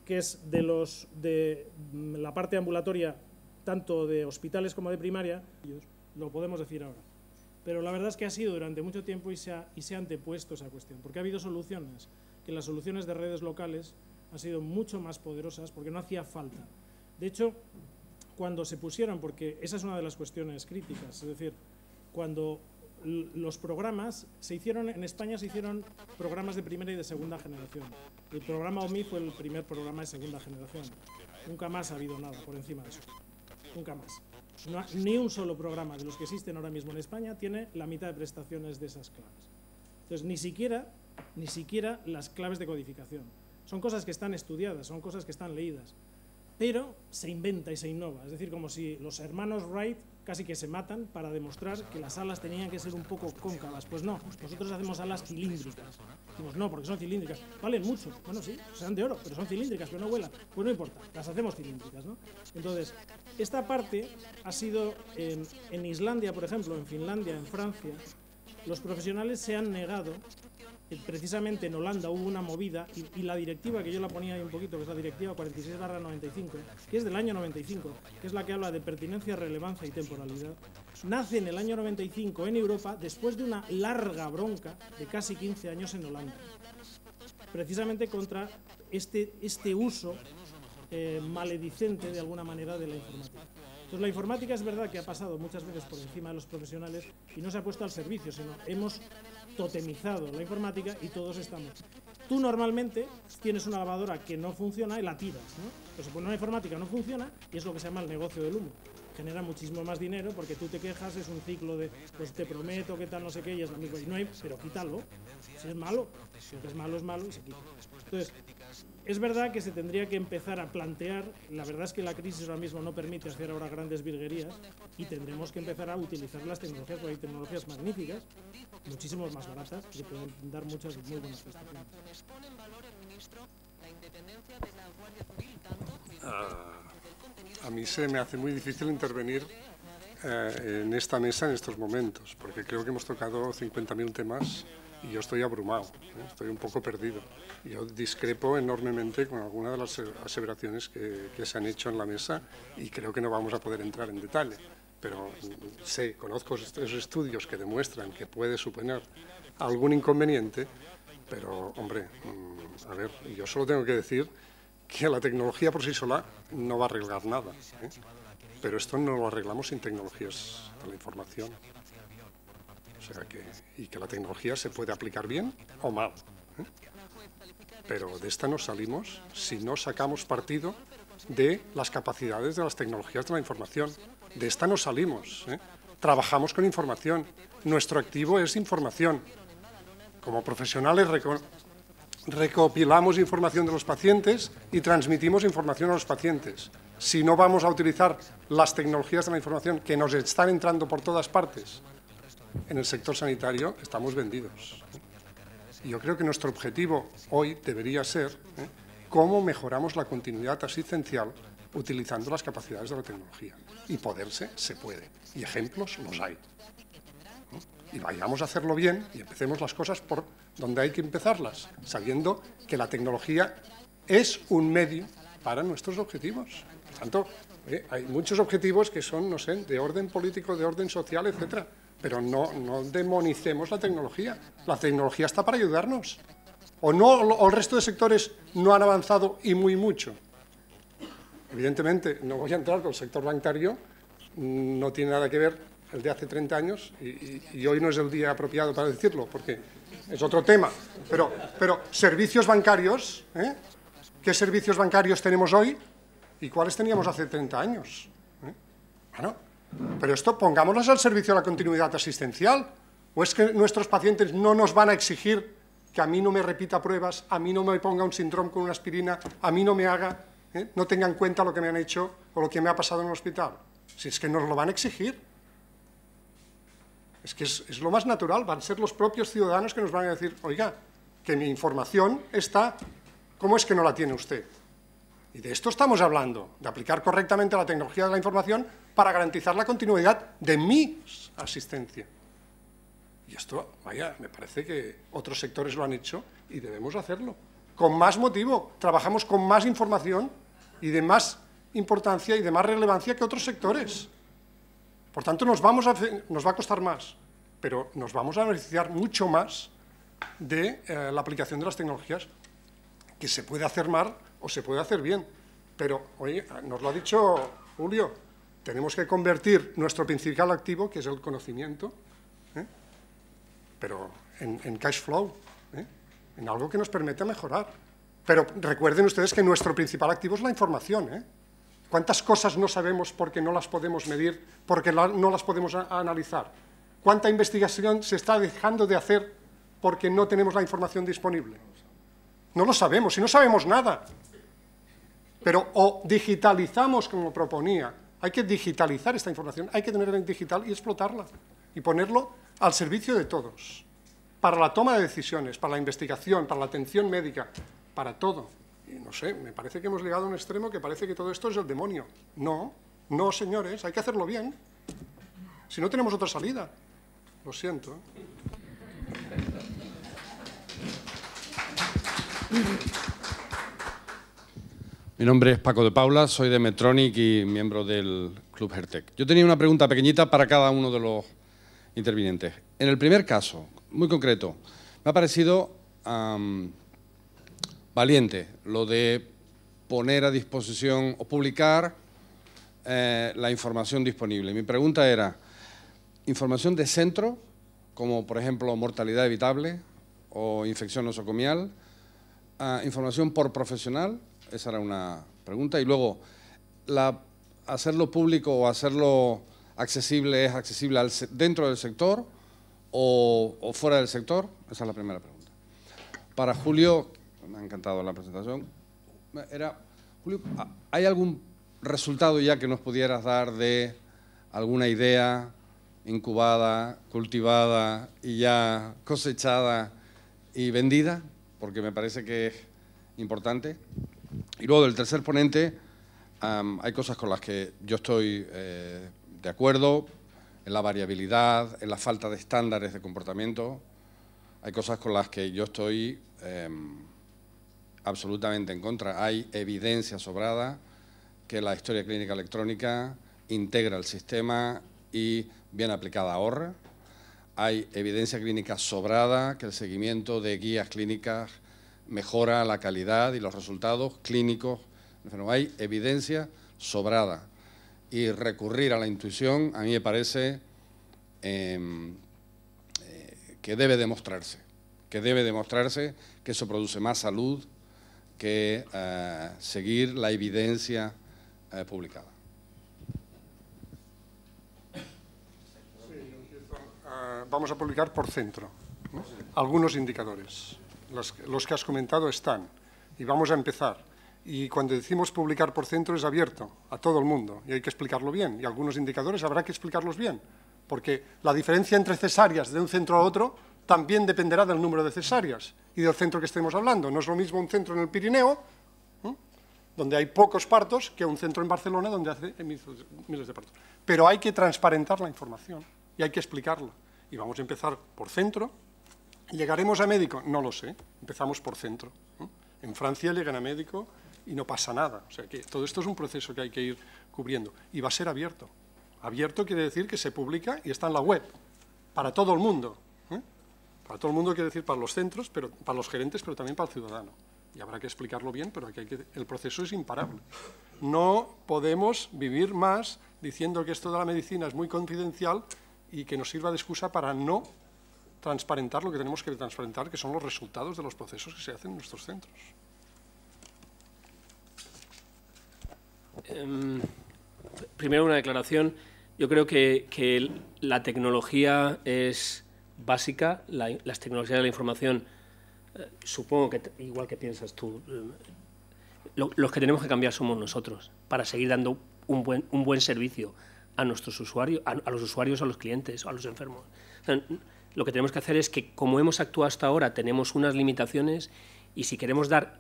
que es de la parte ambulatoria tanto de hospitales como de primaria, lo podemos decir ahora. Pero la verdad es que ha sido durante mucho tiempo y se ha antepuesto esa cuestión, porque ha habido soluciones, que las soluciones de redes locales han sido mucho más poderosas porque no hacía falta. De hecho, cuando se pusieron, porque esa es una de las cuestiones críticas, es decir, cuando los programas se hicieron, en España se hicieron programas de primera y de segunda generación. El programa OMI fue el primer programa de segunda generación. Nunca más ha habido nada por encima de eso. Nunca más. No, ni un solo programa de los que existen ahora mismo en España tiene la mitad de prestaciones de esas claves. Entonces, ni siquiera las claves de codificación. Son cosas que están estudiadas, son cosas que están leídas, pero se inventa y se innova. Es decir, como si los hermanos Wright casi que se matan para demostrar que las alas tenían que ser un poco cóncavas. Pues no, nosotros hacemos alas cilíndricas. Decimos, no, porque son cilíndricas. Valen mucho. Bueno, sí, sean de oro, pero son cilíndricas, pero no vuelan. Pues no importa, las hacemos cilíndricas, ¿no? Entonces, esta parte ha sido, en Islandia, por ejemplo, en Finlandia, en Francia, los profesionales se han negado. Precisamente en Holanda hubo una movida y la directiva, que yo la ponía ahí un poquito, que es la directiva 46/95, que es del año 95, que es la que habla de pertinencia, relevancia y temporalidad, nace en el año 95 en Europa después de una larga bronca de casi 15 años en Holanda, precisamente contra este uso maledicente de alguna manera de la informática. Entonces, la informática es verdad que ha pasado muchas veces por encima de los profesionales y no se ha puesto al servicio, sino hemos totemizado la informática y todos estamos. Tú normalmente tienes una lavadora que no funciona y la tiras, ¿no? Pues una informática no funciona y es lo que se llama el negocio del humo. Genera muchísimo más dinero porque tú te quejas, es un ciclo de, pues te prometo que tal, no sé qué, y es lo mismo. Y no hay, pero quítalo. Si es malo, es malo y se quita. Entonces, es verdad que se tendría que empezar a plantear, la verdad es que la crisis ahora mismo no permite hacer ahora grandes virguerías y tendremos que empezar a utilizar las tecnologías, porque hay tecnologías magníficas, muchísimo más baratas, que pueden dar muchas muy buenas prestaciones. A mí se me hace muy difícil intervenir en esta mesa en estos momentos, porque creo que hemos tocado 50.000 temas y yo estoy abrumado, estoy un poco perdido. Yo discrepo enormemente con algunas de las aseveraciones que se han hecho en la mesa y creo que no vamos a poder entrar en detalle, pero conozco estos estudios que demuestran que puede suponer algún inconveniente, pero, hombre, a ver, yo solo tengo que decir que la tecnología por sí sola no va a arreglar nada, pero esto no lo arreglamos sin tecnologías de la información. O sea y que la tecnología se puede aplicar bien o mal, pero de esta no salimos si no sacamos partido de las capacidades de las tecnologías de la información. De esta no salimos, Trabajamos con información, nuestro activo es información. Como profesionales recopilamos información de los pacientes y transmitimos información a los pacientes. Si no vamos a utilizar las tecnologías de la información que nos están entrando por todas partes en el sector sanitario, estamos vendidos. Y yo creo que nuestro objetivo hoy debería ser cómo mejoramos la continuidad asistencial utilizando las capacidades de la tecnología. Y poderse, se puede. Y ejemplos los hay. Y vayamos a hacerlo bien y empecemos las cosas por donde hay que empezarlas, sabiendo que la tecnología es un medio para nuestros objetivos. Por tanto, hay muchos objetivos que son, no sé, de orden político, de orden social, etcétera. Pero no demonicemos la tecnología. La tecnología está para ayudarnos. O el resto de sectores no han avanzado y muy mucho. Evidentemente, no voy a entrar con el sector bancario, no tiene nada que ver el de hace 30 años y hoy no es el día apropiado para decirlo, porque es otro tema. Pero servicios bancarios, ¿qué servicios bancarios tenemos hoy y cuáles teníamos hace 30 años? Bueno, pero esto pongámoslos al servicio de la continuidad asistencial. ¿O es que nuestros pacientes no nos van a exigir que a mí no me repita pruebas, a mí no me ponga un síndrome con una aspirina, a mí no me haga, no tenga en cuenta lo que me han hecho o lo que me ha pasado en el hospital? Si es que nos lo van a exigir. Es que es lo más natural, van a ser los propios ciudadanos que nos van a decir, oiga, que mi información está, ¿cómo es que no la tiene usted? Y de esto estamos hablando, de aplicar correctamente la tecnología de la información para garantizar la continuidad de mi asistencia. Y esto, vaya, me parece que otros sectores lo han hecho y debemos hacerlo. Con más motivo, trabajamos con más información y de más importancia y de más relevancia que otros sectores. Por tanto, nos va a costar más, pero nos vamos a beneficiar mucho más de la aplicación de las tecnologías que se puede hacer mal o se puede hacer bien. Pero, oye, nos lo ha dicho Julio, tenemos que convertir nuestro principal activo, que es el conocimiento, pero en cash flow, en algo que nos permita mejorar. Pero recuerden ustedes que nuestro principal activo es la información. ¿Cuántas cosas no sabemos porque no las podemos medir, porque no las podemos analizar? ¿Cuánta investigación se está dejando de hacer porque no tenemos la información disponible? No lo sabemos, y no sabemos nada. Pero o digitalizamos como proponía, hay que digitalizar esta información, hay que tenerla en digital y explotarla, y ponerlo al servicio de todos, para la toma de decisiones, para la investigación, para la atención médica, para todo. Y no sé, me parece que hemos llegado a un extremo que parece que todo esto es el demonio. No, no, señores, hay que hacerlo bien. Si no tenemos otra salida. Lo siento. Mi nombre es Paco de Paula, soy de Medtronic y miembro del Club Hertec. Yo tenía una pregunta pequeñita para cada uno de los intervinientes. En el primer caso, muy concreto, me ha parecido valiente lo de poner a disposición o publicar la información disponible. Mi pregunta era, ¿información de centro, como por ejemplo mortalidad evitable o infección nosocomial? ¿Información por profesional? Esa era una pregunta. Y luego, ¿hacerlo público o hacerlo accesible es accesible dentro del sector o fuera del sector? Esa es la primera pregunta. Para Julio, me ha encantado la presentación. Julio, ¿hay algún resultado ya que nos pudieras dar de alguna idea incubada, cultivada y ya cosechada y vendida? Porque me parece que es importante. Y luego del tercer ponente, hay cosas con las que yo estoy de acuerdo, en la variabilidad, en la falta de estándares de comportamiento. Hay cosas con las que yo estoy absolutamente en contra. Hay evidencia sobrada que la historia clínica electrónica integra el sistema y bien aplicada ahorra. Hay evidencia clínica sobrada que el seguimiento de guías clínicas mejora la calidad y los resultados clínicos. Pero hay evidencia sobrada. Y recurrir a la intuición a mí me parece que debe demostrarse. Que eso produce más salud que seguir la evidencia publicada. Vamos a publicar por centro, ¿no? Algunos indicadores. Los que has comentado están, y vamos a empezar. Y cuando decimos publicar por centro es abierto a todo el mundo, y hay que explicarlo bien, y algunos indicadores habrá que explicarlos bien, porque la diferencia entre cesáreas de un centro a otro también dependerá del número de cesáreas y del centro que estemos hablando. No es lo mismo un centro en el Pirineo, donde hay pocos partos, que un centro en Barcelona donde hace miles de partos. Pero hay que transparentar la información y hay que explicarla. Y vamos a empezar por centro. ¿Llegaremos a médico? No lo sé, empezamos por centro. En Francia llegan a médico y no pasa nada. O sea que todo esto es un proceso que hay que ir cubriendo. Y va a ser abierto. Abierto quiere decir que se publica y está en la web, para todo el mundo. Para todo el mundo quiere decir para los centros, pero para los gerentes, pero también para el ciudadano. Y habrá que explicarlo bien, pero el proceso es imparable. No podemos vivir más diciendo que esto de la medicina es muy confidencial y que nos sirva de excusa para no transparentar lo que tenemos que transparentar, que son los resultados de los procesos que se hacen en nuestros centros. Primero una declaración. Yo creo que la tecnología es básica, las tecnologías de la información, supongo que igual que piensas tú, los que tenemos que cambiar somos nosotros para seguir dando un buen servicio a nuestros usuarios, a los usuarios, a los clientes, a los enfermos. O sea, lo que tenemos que hacer es que, como hemos actuado hasta ahora, tenemos unas limitaciones y si queremos dar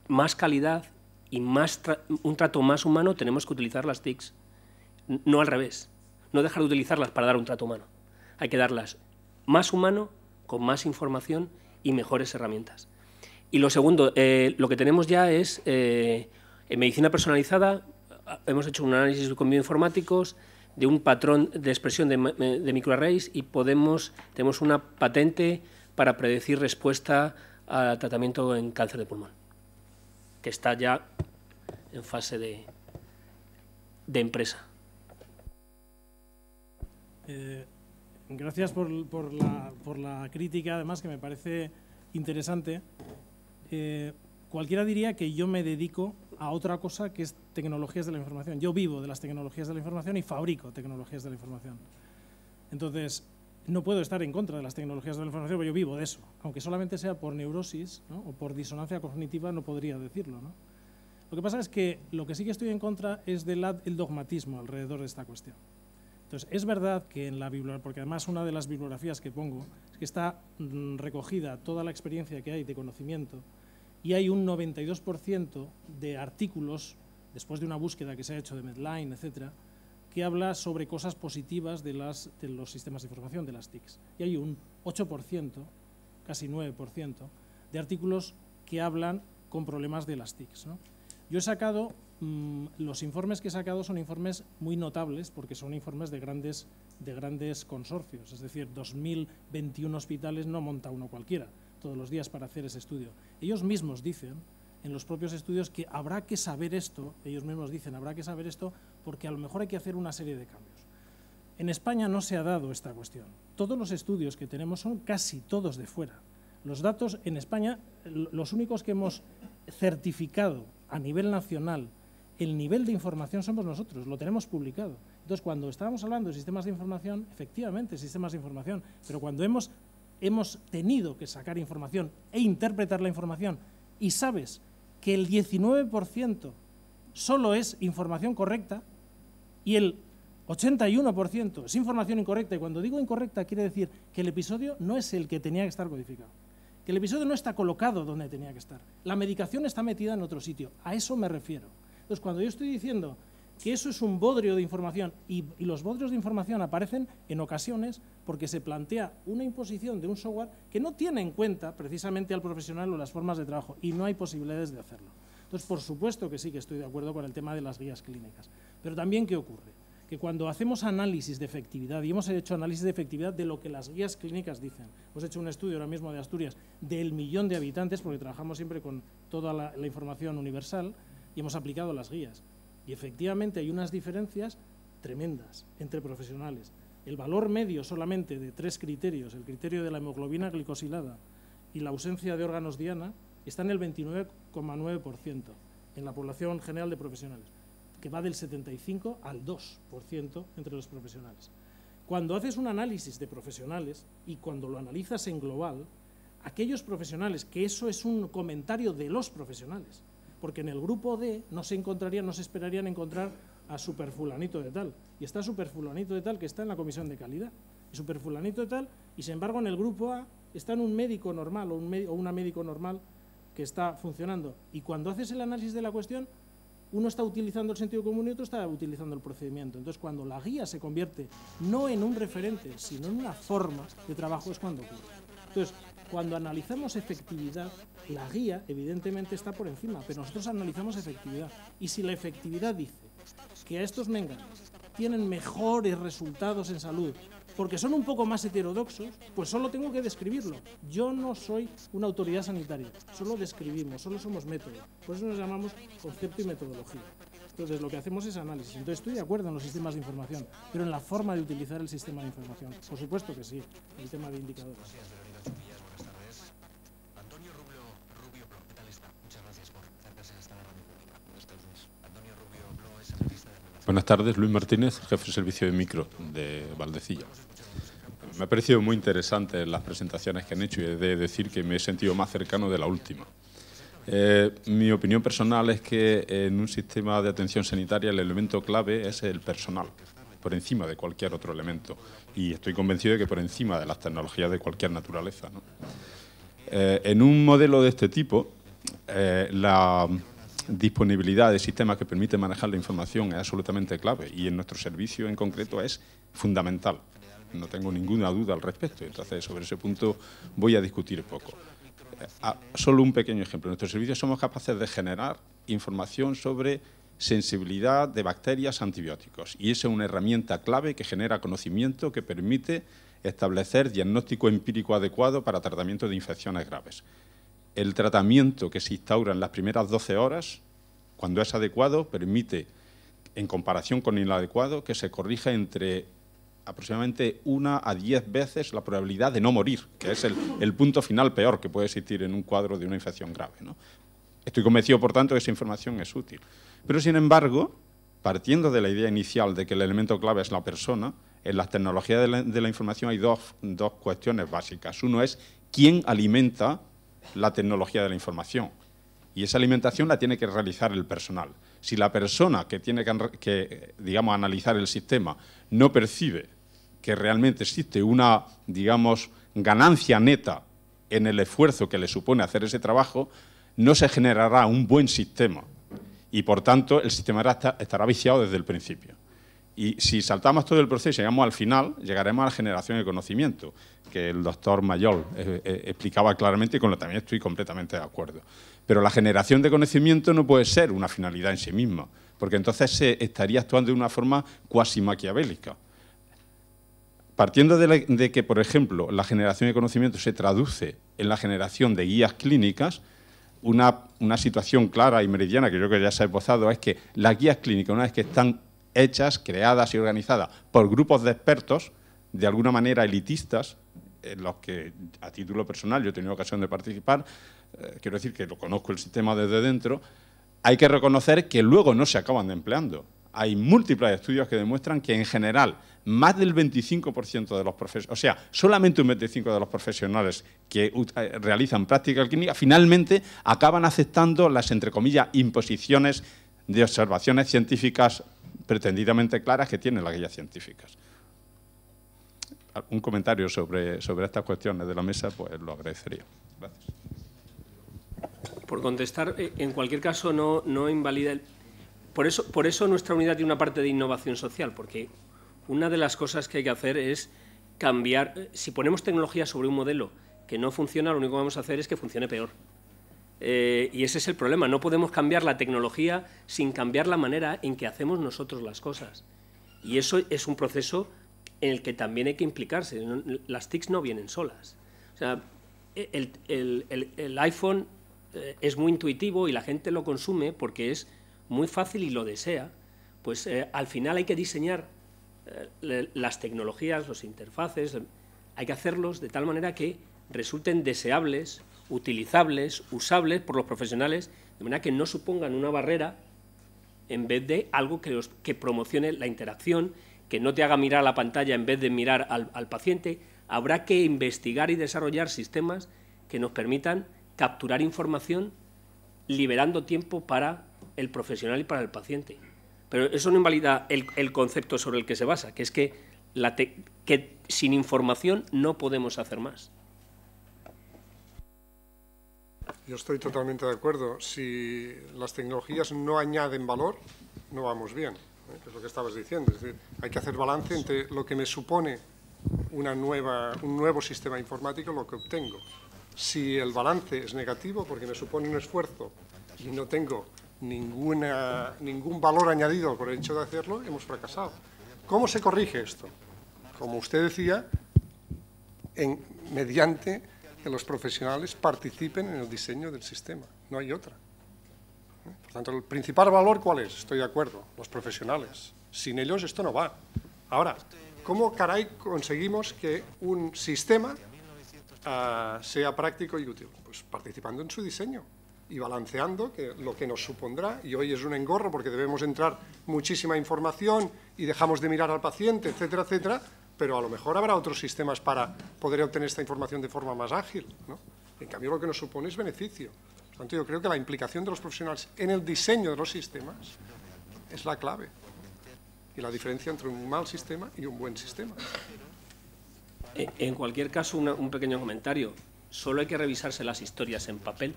más calidad y un trato más humano, tenemos que utilizar las TICs. No al revés, no dejar de utilizarlas para dar un trato humano. Hay que darlas más humano, con más información y mejores herramientas. Y lo segundo, lo que tenemos ya es, en medicina personalizada, hemos hecho un análisis con bioinformáticos de un patrón de expresión de microarrays y tenemos una patente para predecir respuesta al tratamiento en cáncer de pulmón. que está ya en fase de empresa. Gracias por la crítica, además, que me parece interesante. Cualquiera diría que yo me dedico a otra cosa que es tecnologías de la información. Yo vivo de las tecnologías de la información y fabrico tecnologías de la información. Entonces, no puedo estar en contra de las tecnologías de la información, porque yo vivo de eso. Aunque solamente sea por neurosis, ¿no?, o por disonancia cognitiva, no podría decirlo, ¿no? Lo que pasa es que lo que sí que estoy en contra es del dogmatismo alrededor de esta cuestión. Entonces, es verdad que en la bibliografía, porque además una de las bibliografías que pongo es que está recogida toda la experiencia que hay de conocimiento, y hay un 92% de artículos, después de una búsqueda que se ha hecho de Medline, etcétera, que habla sobre cosas positivas de los sistemas de información, de las TICs. Y hay un 8%, casi 9%, de artículos que hablan con problemas de las TICs, ¿no? Yo he sacado, los informes que he sacado son informes muy notables, porque son informes de grandes consorcios, es decir, 2021 hospitales no monta uno cualquiera todos los días para hacer ese estudio. Ellos mismos dicen, en los propios estudios, que habrá que saber esto, ellos mismos dicen, habrá que saber esto porque a lo mejor hay que hacer una serie de cambios. En España no se ha dado esta cuestión. Todos los estudios que tenemos son casi todos de fuera. Los datos en España, los únicos que hemos certificado a nivel nacional el nivel de información somos nosotros, lo tenemos publicado. Entonces, cuando estábamos hablando de sistemas de información, efectivamente, sistemas de información, pero cuando hemos tenido que sacar información e interpretar la información y sabes que el 19% solo es información correcta y el 81% es información incorrecta, y cuando digo incorrecta quiere decir que el episodio no es el que tenía que estar codificado, que el episodio no está colocado donde tenía que estar, la medicación está metida en otro sitio, a eso me refiero. Entonces, cuando yo estoy diciendo que eso es un bodrio de información, y los bodrios de información aparecen en ocasiones porque se plantea una imposición de un software que no tiene en cuenta precisamente al profesional o las formas de trabajo, y no hay posibilidades de hacerlo. Entonces, por supuesto que sí que estoy de acuerdo con el tema de las guías clínicas. Pero también, ¿qué ocurre? Que cuando hacemos análisis de efectividad, y hemos hecho análisis de efectividad de lo que las guías clínicas dicen, hemos hecho un estudio ahora mismo de Asturias del 1.000.000 de habitantes, porque trabajamos siempre con toda la información universal, y hemos aplicado las guías. Y efectivamente hay unas diferencias tremendas entre profesionales. El valor medio solamente de 3 criterios, el criterio de la hemoglobina glicosilada y la ausencia de órganos diana, está en el 29,9% en la población general de profesionales, que va del 75 al 2% entre los profesionales. Cuando haces un análisis de profesionales y cuando lo analizas en global, aquellos profesionales, que eso es un comentario de los profesionales, porque en el grupo D no se esperarían encontrar a superfulanito de tal, y está superfulanito de tal que está en la comisión de calidad, y superfulanito de tal, y sin embargo en el grupo A está en un médico normal o una médico normal que está funcionando, y cuando haces el análisis de la cuestión, uno está utilizando el sentido común y otro está utilizando el procedimiento. Entonces, cuando la guía se convierte no en un referente, sino en una forma de trabajo, es cuando ocurre. Entonces, cuando analizamos efectividad, la guía evidentemente está por encima, pero nosotros analizamos efectividad. Y si la efectividad dice que a estos menganes tienen mejores resultados en salud porque son un poco más heterodoxos, pues solo tengo que describirlo. Yo no soy una autoridad sanitaria, solo describimos, solo somos método. Por eso nos llamamos concepto y metodología. Entonces, lo que hacemos es análisis. Entonces, estoy de acuerdo en los sistemas de información, pero en la forma de utilizar el sistema de información. Por supuesto que sí, el tema de indicadores. Buenas tardes, Luis Martínez, jefe de servicio de micro de Valdecilla. Me ha parecido muy interesante las presentaciones que han hecho y he de decir que me he sentido más cercano de la última. Mi opinión personal es que en un sistema de atención sanitaria el elemento clave es el personal, por encima de cualquier otro elemento. Y estoy convencido de que por encima de las tecnologías de cualquier naturaleza, ¿no? En un modelo de este tipo, la disponibilidad de sistemas que permiten manejar la información es absolutamente clave y en nuestro servicio en concreto es fundamental. No tengo ninguna duda al respecto. Entonces, sobre ese punto voy a discutir poco. Solo un pequeño ejemplo. En nuestro servicio somos capaces de generar información sobre sensibilidad de bacterias a antibióticos y esa es una herramienta clave que genera conocimiento que permite establecer diagnóstico empírico adecuado para tratamiento de infecciones graves. el tratamiento que se instaura en las primeras 12 horas, cuando es adecuado, permite, en comparación con el inadecuado, que se corrija entre aproximadamente 1 a 10 veces la probabilidad de no morir, que es el punto final peor que puede existir en un cuadro de una infección grave, ¿no? Estoy convencido, por tanto, que esa información es útil. Pero, sin embargo, partiendo de la idea inicial de que el elemento clave es la persona, en las tecnologías de la información hay dos cuestiones básicas. Uno es quién alimenta la tecnología de la información. Y esa alimentación la tiene que realizar el personal. Si la persona que tiene que digamos, analizar el sistema no percibe que realmente existe una, digamos, ganancia neta en el esfuerzo que le supone hacer ese trabajo, no se generará un buen sistema y, por tanto, el sistema estará viciado desde el principio. Y si saltamos todo el proceso y llegamos al final, llegaremos a la generación de conocimiento, que el doctor Mayol explicaba claramente y con lo que también estoy completamente de acuerdo. Pero la generación de conocimiento no puede ser una finalidad en sí misma, porque entonces se estaría actuando de una forma cuasi maquiavélica. Partiendo de que, por ejemplo, la generación de conocimiento se traduce en la generación de guías clínicas, una situación clara y meridiana que yo creo que ya se ha esbozado es que las guías clínicas, una vez que están hechas, creadas y organizadas por grupos de expertos, de alguna manera elitistas, en los que a título personal yo he tenido ocasión de participar, quiero decir que lo conozco el sistema desde dentro, hay que reconocer que luego no se acaban de empleando. Hay múltiples estudios que demuestran que en general más del 25% de los profesionales, o sea, solamente un 25% de los profesionales que realizan práctica clínica finalmente acaban aceptando las, entre comillas, imposiciones de observaciones científicas pretendidamente claras que tienen las guías científicas. Un comentario sobre estas cuestiones de la mesa, pues lo agradecería. Gracias. Por contestar, en cualquier caso no invalida Por eso nuestra unidad tiene una parte de innovación social, porque una de las cosas que hay que hacer es cambiar. Si ponemos tecnología sobre un modelo que no funciona, lo único que vamos a hacer es que funcione peor. Y ese es el problema. No podemos cambiar la tecnología sin cambiar la manera en que hacemos nosotros las cosas. Y eso es un proceso en el que también hay que implicarse. Las TICs no vienen solas. O sea, el iPhone es muy intuitivo y la gente lo consume porque es muy fácil y lo desea. Pues al final hay que diseñar las tecnologías, los interfaces, hay que hacerlos de tal manera que resulten deseables, utilizables, usables por los profesionales, de manera que no supongan una barrera en vez de algo que promocione la interacción, que no te haga mirar a la pantalla en vez de mirar al paciente. Habrá que investigar y desarrollar sistemas que nos permitan capturar información liberando tiempo para el profesional y para el paciente. Pero eso no invalida el concepto sobre el que se basa, que es que sin información no podemos hacer más. Yo estoy totalmente de acuerdo. Si las tecnologías no añaden valor, no vamos bien, que es lo que estabas diciendo. Es decir, hay que hacer balance entre lo que me supone un nuevo sistema informático y lo que obtengo. Si el balance es negativo, porque me supone un esfuerzo y no tengo ningún valor añadido por el hecho de hacerlo, hemos fracasado. ¿Cómo se corrige esto? Como usted decía, mediante que los profesionales participen en el diseño del sistema. No hay otra. Por tanto, el principal valor, ¿cuál es? Estoy de acuerdo, los profesionales. Sin ellos esto no va. Ahora, ¿cómo caray conseguimos que un sistema sea práctico y útil? Pues participando en su diseño y balanceando lo que nos supondrá, y hoy es un engorro porque debemos entrar muchísima información y dejamos de mirar al paciente, etcétera, etcétera, pero a lo mejor habrá otros sistemas para poder obtener esta información de forma más ágil, ¿no? En cambio, lo que nos supone es beneficio. Por tanto, yo creo que la implicación de los profesionales en el diseño de los sistemas es la clave y la diferencia entre un mal sistema y un buen sistema. En cualquier caso, un pequeño comentario. Solo hay que revisarse las historias en papel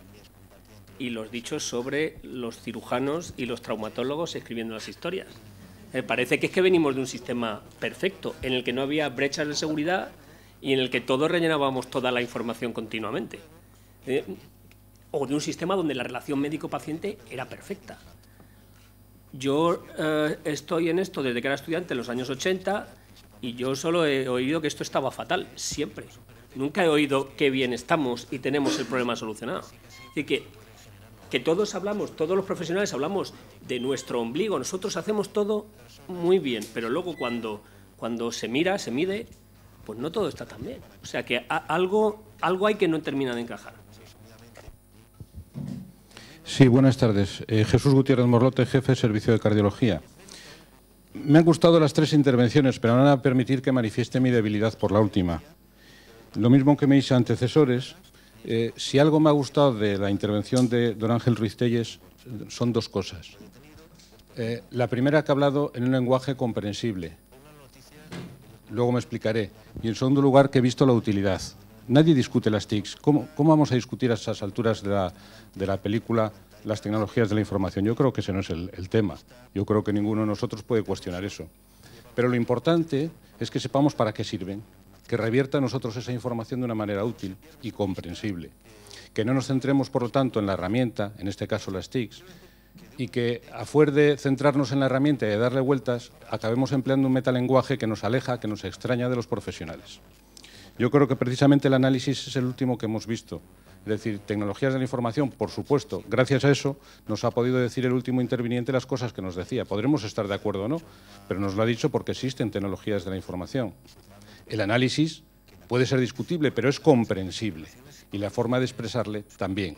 y los dichos sobre los cirujanos y los traumatólogos escribiendo las historias. Parece que es que venimos de un sistema perfecto, en el que no había brechas de seguridad y en el que todos rellenábamos toda la información continuamente. O de un sistema donde la relación médico-paciente era perfecta. Yo estoy en esto desde que era estudiante en los años 80 y yo solo he oído que esto estaba fatal, siempre. Nunca he oído qué bien estamos y tenemos el problema solucionado. Es decir, que todos hablamos, todos los profesionales hablamos de nuestro ombligo, nosotros hacemos todo muy bien, pero luego cuando se mira, se mide, pues no todo está tan bien. O sea que algo hay que no termina de encajar. Sí, buenas tardes. Jesús Gutiérrez Morlote, jefe de Servicio de Cardiología. Me han gustado las 3 intervenciones, pero no van a permitir que manifieste mi debilidad por la última. Lo mismo que mis antecesores, si algo me ha gustado de la intervención de don Ángel Ruiz Tellez son 2 cosas. La primera, que ha hablado en un lenguaje comprensible. Luego me explicaré. Y en segundo lugar, que he visto la utilidad. Nadie discute las TICs. ¿Cómo vamos a discutir a esas alturas de la película las tecnologías de la información? Yo creo que ese no es el tema. Yo creo que ninguno de nosotros puede cuestionar eso. Pero lo importante es que sepamos para qué sirven, que revierta a nosotros esa información de una manera útil y comprensible. Que no nos centremos, por lo tanto, en la herramienta, en este caso las TICs, y que, a fuer de centrarnos en la herramienta y de darle vueltas, acabemos empleando un metalenguaje que nos aleja, que nos extraña de los profesionales. Yo creo que precisamente el análisis es el último que hemos visto. Es decir, tecnologías de la información, por supuesto, gracias a eso nos ha podido decir el último interviniente las cosas que nos decía. Podremos estar de acuerdo o no, pero nos lo ha dicho porque existen tecnologías de la información. El análisis puede ser discutible, pero es comprensible, y la forma de expresarle también.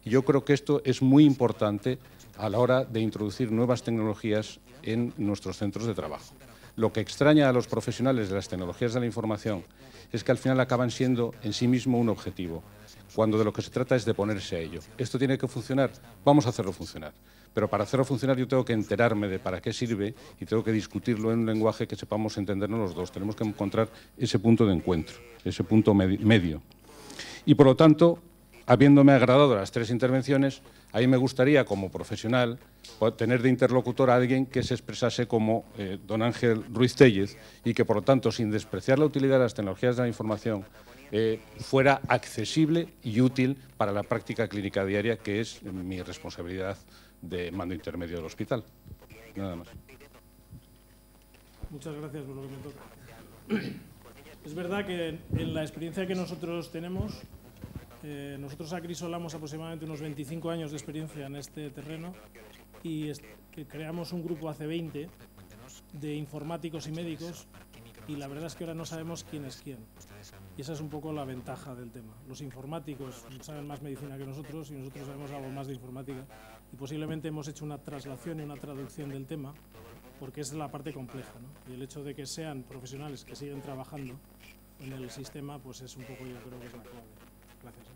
Y yo creo que esto es muy importante a la hora de introducir nuevas tecnologías en nuestros centros de trabajo. Lo que extraña a los profesionales de las tecnologías de la información es que al final acaban siendo en sí mismo un objetivo, cuando de lo que se trata es de ponerse a ello. ¿Esto tiene que funcionar? Vamos a hacerlo funcionar. Pero para hacerlo funcionar yo tengo que enterarme de para qué sirve y tengo que discutirlo en un lenguaje que sepamos entendernos los dos. Tenemos que encontrar ese punto de encuentro, ese punto medio. Y por lo tanto, habiéndome agradado las 3 intervenciones, a mí me gustaría, como profesional, tener de interlocutor a alguien que se expresase como don Ángel Ruiz Tellez y que, por lo tanto, sin despreciar la utilidad de las tecnologías de la información, fuera accesible y útil para la práctica clínica diaria, que es mi responsabilidad de mando intermedio del hospital. Nada más. Muchas gracias por lo que me toca. Es verdad que en la experiencia que nosotros tenemos, nosotros acrisolamos aproximadamente unos 25 años de experiencia en este terreno y creamos un grupo hace 20 de informáticos y médicos y la verdad es que ahora no sabemos quién es quién. Y esa es un poco la ventaja del tema. Los informáticos saben más medicina que nosotros y nosotros sabemos algo más de informática y posiblemente hemos hecho una traslación y una traducción del tema porque es la parte compleja, ¿no? Y el hecho de que sean profesionales que siguen trabajando en el sistema, pues es un poco, yo creo que es la clave. Gracias.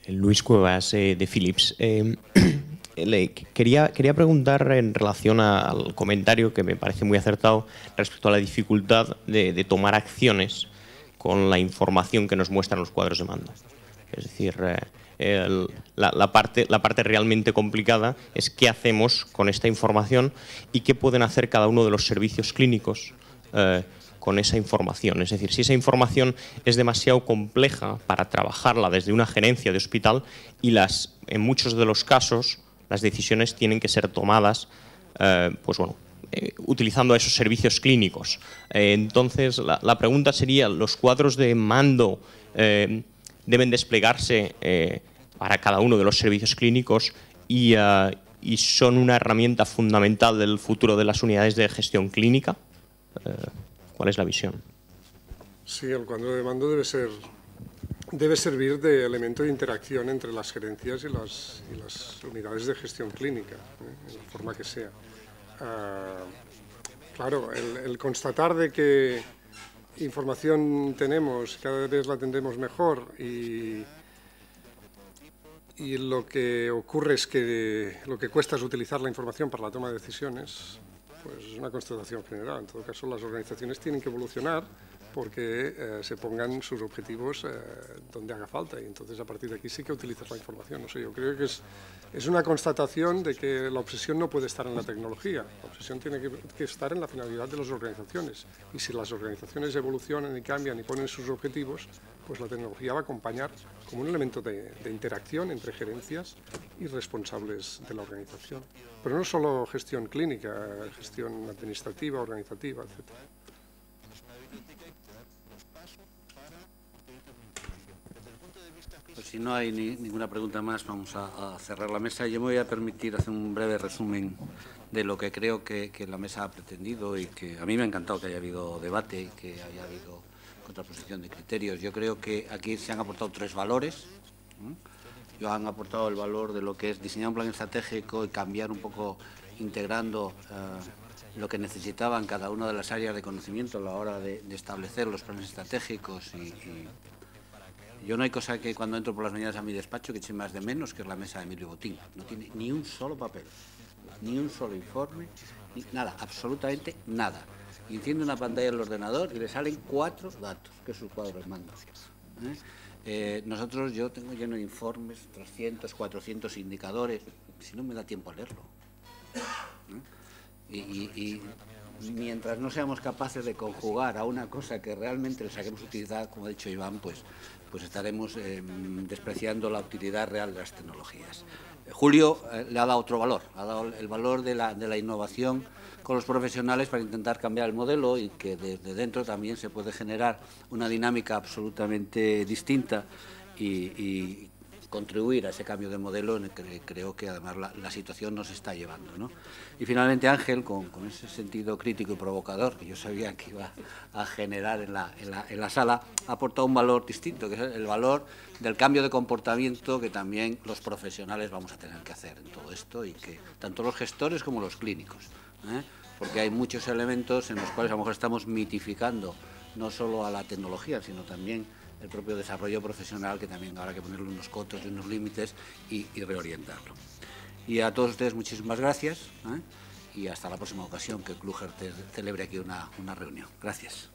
Luis Cuevas, de Philips. Quería preguntar en relación al comentario que me parece muy acertado respecto a la dificultad de tomar acciones con la información que nos muestran los cuadros de mando. Es decir, la parte realmente complicada es qué hacemos con esta información y qué pueden hacer cada uno de los servicios clínicos con esa información. Es decir, si esa información es demasiado compleja para trabajarla desde una gerencia de hospital y en muchos de los casos las decisiones tienen que ser tomadas utilizando esos servicios clínicos. Entonces, la pregunta sería, ¿los cuadros de mando deben desplegarse para cada uno de los servicios clínicos y son una herramienta fundamental del futuro de las unidades de gestión clínica? ¿Cuál es la visión? Sí, el cuadro de mando debe servir de elemento de interacción entre las gerencias y las unidades de gestión clínica, en la forma que sea. Claro, el constatar de que información tenemos, cada vez la tendremos mejor y lo que ocurre es que lo que cuesta es utilizar la información para la toma de decisiones, pues es una constatación general. En todo caso, las organizaciones tienen que evolucionar porque se pongan sus objetivos donde haga falta y entonces a partir de aquí sí que utilizas la información. No sé, yo creo que es una constatación de que la obsesión no puede estar en la tecnología, la obsesión tiene que estar en la finalidad de las organizaciones y si las organizaciones evolucionan y cambian y ponen sus objetivos, pues la tecnología va a acompañar como un elemento de interacción entre gerencias y responsables de la organización. Pero no solo gestión clínica, gestión administrativa, organizativa, etc. Pues si no hay ninguna pregunta más, vamos a cerrar la mesa. Yo me voy a permitir hacer un breve resumen de lo que creo que la mesa ha pretendido y que a mí me ha encantado que haya habido debate y que haya habido contraposición de criterios. Yo creo que aquí se han aportado 3 valores. Yo han aportado el valor de lo que es diseñar un plan estratégico y cambiar un poco, integrando lo que necesitaban cada una de las áreas de conocimiento a la hora de establecer los planes estratégicos y yo no hay cosa que cuando entro por las mañanas a mi despacho que eche más de menos, que es la mesa de Emilio Botín. No tiene ni un solo papel, ni un solo informe, ni nada, absolutamente nada. Y enciende una pantalla del ordenador y le salen 4 datos, que es su cuadro de mando. Yo tengo lleno de informes, 300, 400 indicadores, si no me da tiempo a leerlo. Y mientras no seamos capaces de conjugar a una cosa que realmente le saquemos utilidad, como ha dicho Iván, pues estaremos despreciando la utilidad real de las tecnologías. Julio le ha dado otro valor, ha dado el valor de la innovación con los profesionales para intentar cambiar el modelo y que desde dentro también se puede generar una dinámica absolutamente distinta y contribuir a ese cambio de modelo en el que creo que además la situación nos está llevando, ¿no? Y finalmente Ángel, con ese sentido crítico y provocador que yo sabía que iba a generar en la sala, ha aportado un valor distinto, que es el valor del cambio de comportamiento que también los profesionales vamos a tener que hacer en todo esto y que tanto los gestores como los clínicos, porque hay muchos elementos en los cuales a lo mejor estamos mitificando no solo a la tecnología, sino también el propio desarrollo profesional, que también habrá que ponerle unos cotos y unos límites y reorientarlo. Y a todos ustedes muchísimas gracias y hasta la próxima ocasión que el Club GERTEC celebre aquí una reunión. Gracias.